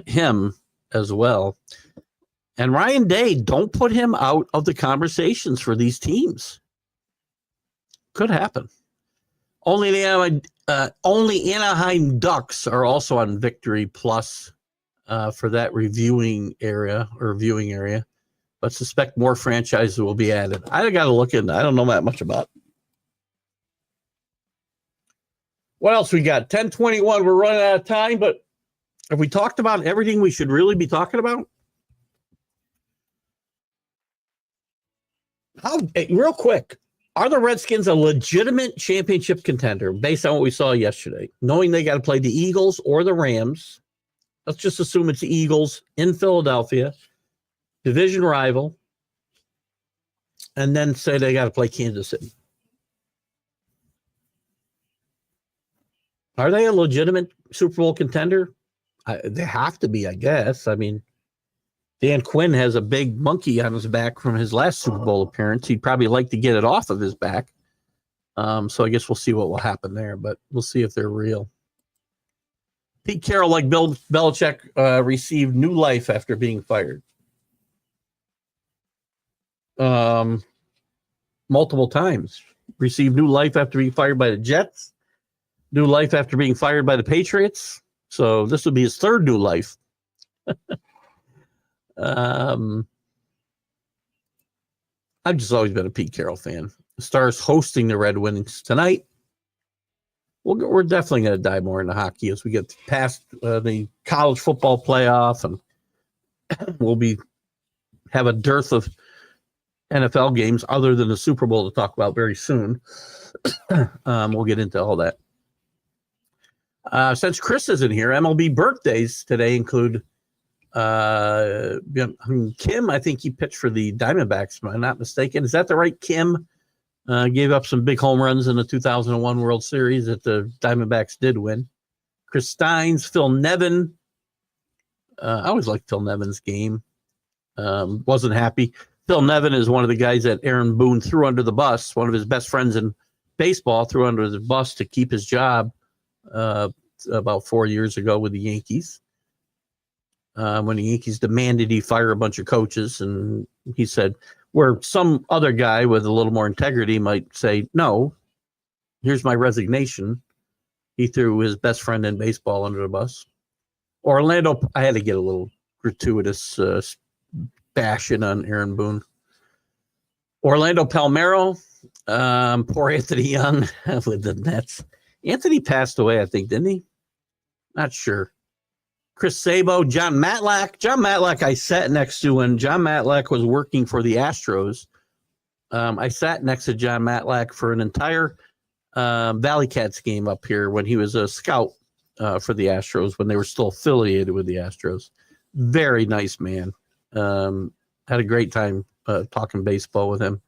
him as well. And Ryan Day, don't put him out of the conversations for these teams. Could happen. Only Anaheim Ducks are also on Victory Plus for that viewing area, but suspect more franchises will be added. I got to look into. I don't know that much about it. What else we got? 10:21. We're running out of time, but have we talked about everything we should really be talking about? Real quick, are the Redskins a legitimate championship contender based on what we saw yesterday? Knowing they got to play the Eagles or the Rams. Let's just assume it's the Eagles in Philadelphia, division rival, and then say they got to play Kansas City. Are they a legitimate Super Bowl contender? They have to be, I guess. I mean, Dan Quinn has a big monkey on his back from his last Super Bowl appearance. He'd probably like to get it off of his back. So I guess we'll see what will happen there, but we'll see if they're real. Pete Carroll, like Bill Belichick, received new life after being fired. Multiple times. Received new life after being fired by the Jets. New life after being fired by the Patriots. So this would be his third new life. I've just always been a Pete Carroll fan. The Stars hosting the Red Wings tonight. We're definitely going to dive more into hockey as we get past the college football playoff, and we'll have a dearth of NFL games other than the Super Bowl to talk about very soon. We'll get into all that. Since Chris isn't here, MLB birthdays today include Kim. I think he pitched for the Diamondbacks, if I'm not mistaken. Is that the right Kim? Gave up some big home runs in the 2001 World Series that the Diamondbacks did win. Chris Steins, Phil Nevin. I always liked Phil Nevin's game. Wasn't happy. Phil Nevin is one of the guys that Aaron Boone threw under the bus. One of his best friends in baseball threw under the bus to keep his job about 4 years ago with the Yankees. When the Yankees demanded he fire a bunch of coaches, and he said, where some other guy with a little more integrity might say, no, here's my resignation. He threw his best friend in baseball under the bus. Orlando, I had to get a little gratuitous bashing on Aaron Boone. Orlando Palmeiro, poor Anthony Young with the Nets. Anthony passed away, I think, didn't he? Not sure. Chris Sabo, John Matlack. John Matlack I sat next to when John Matlack was working for the Astros. I sat next to John Matlack for an entire Valley Cats game up here when he was a scout for the Astros, when they were still affiliated with the Astros. Very nice man. Had a great time talking baseball with him.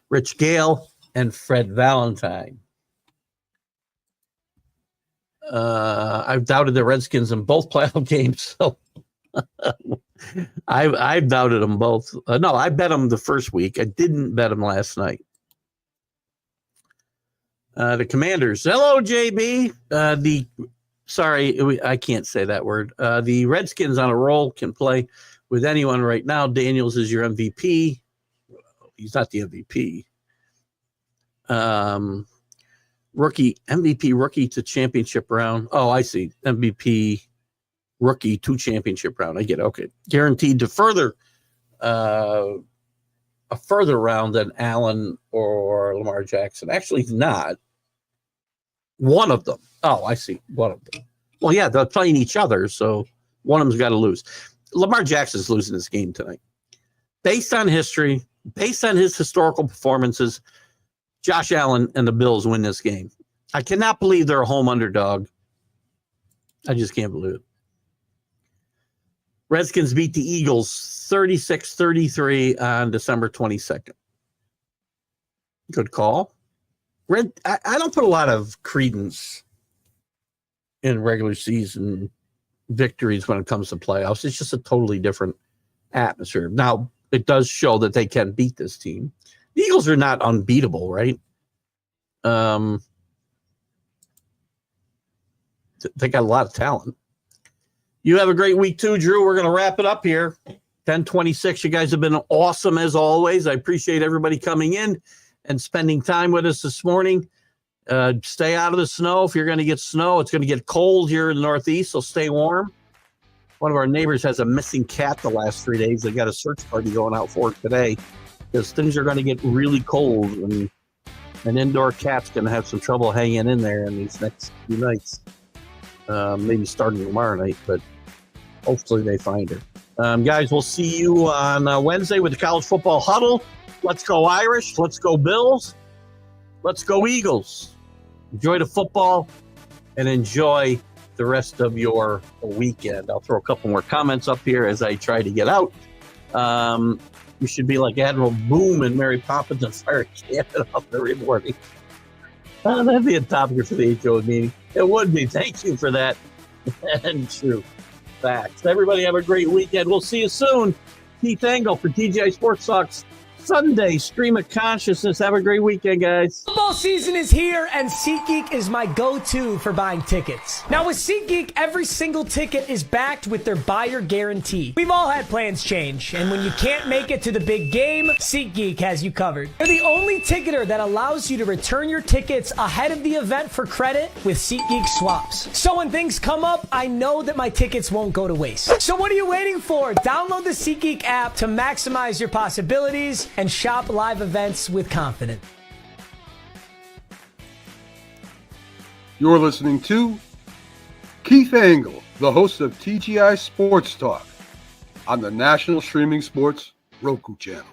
Rich Gale and Fred Valentine. I've doubted the Redskins in both playoff games, so I've doubted them both. No, I bet them the first week. I didn't bet them last night. The Commanders. Hello, JB. I can't say that word. The Redskins on a roll can play with anyone right now. Daniels is your MVP. He's not the MVP. Rookie, MVP rookie to championship round. Oh, I see. MVP rookie to championship round. I get it. Okay. Guaranteed to a further round than Allen or Lamar Jackson. Actually, he's not. One of them. Oh, I see. One of them. Well, yeah, they're playing each other, so one of them's got to lose. Lamar Jackson's losing this game tonight. Based on history, based on his historical performances, Josh Allen and the Bills win this game. I cannot believe they're a home underdog. I just can't believe it. Redskins beat the Eagles 36-33 on December 22nd. Good call. I don't put a lot of credence in regular season victories when it comes to playoffs. It's just a totally different atmosphere. Now, it does show that they can beat this team. The Eagles are not unbeatable, right? They got a lot of talent. You have a great week too, Drew. We're going to wrap it up here. 10:26. You guys have been awesome as always. I appreciate everybody coming in and spending time with us this morning. Stay out of the snow. If you're going to get snow, it's going to get cold here in the Northeast, so stay warm. One of our neighbors has a missing cat the last 3 days. They got a search party going out for it today because things are going to get really cold, and an indoor cat's going to have some trouble hanging in there in these next few nights. Maybe starting tomorrow night, but hopefully they find her. Guys, we'll see you on Wednesday with the College Football Huddle. Let's go Irish. Let's go Bills. Let's go Eagles. Enjoy the football and enjoy the rest of your weekend. I'll throw a couple more comments up here as I try to get out. You should be like Admiral Boom and Mary Poppins and fire a cannon up every morning. That'd be a topic for the HO meeting. It would be. Thank you for that. And true facts. Everybody have a great weekend. We'll see you soon. Keith Engle for TGI Sports Talks Sunday Stream of Consciousness. Have a great weekend, guys. Football season is here, and SeatGeek is my go-to for buying tickets. Now, with SeatGeek, every single ticket is backed with their buyer guarantee. We've all had plans change, and when you can't make it to the big game, SeatGeek has you covered. They're the only ticketer that allows you to return your tickets ahead of the event for credit with SeatGeek swaps. So when things come up, I know that my tickets won't go to waste. So what are you waiting for? Download the SeatGeek app to maximize your possibilities and shop live events with confidence. You're listening to Keith Engle, the host of TGI Sports Talk on the National Streaming Sports Roku channel.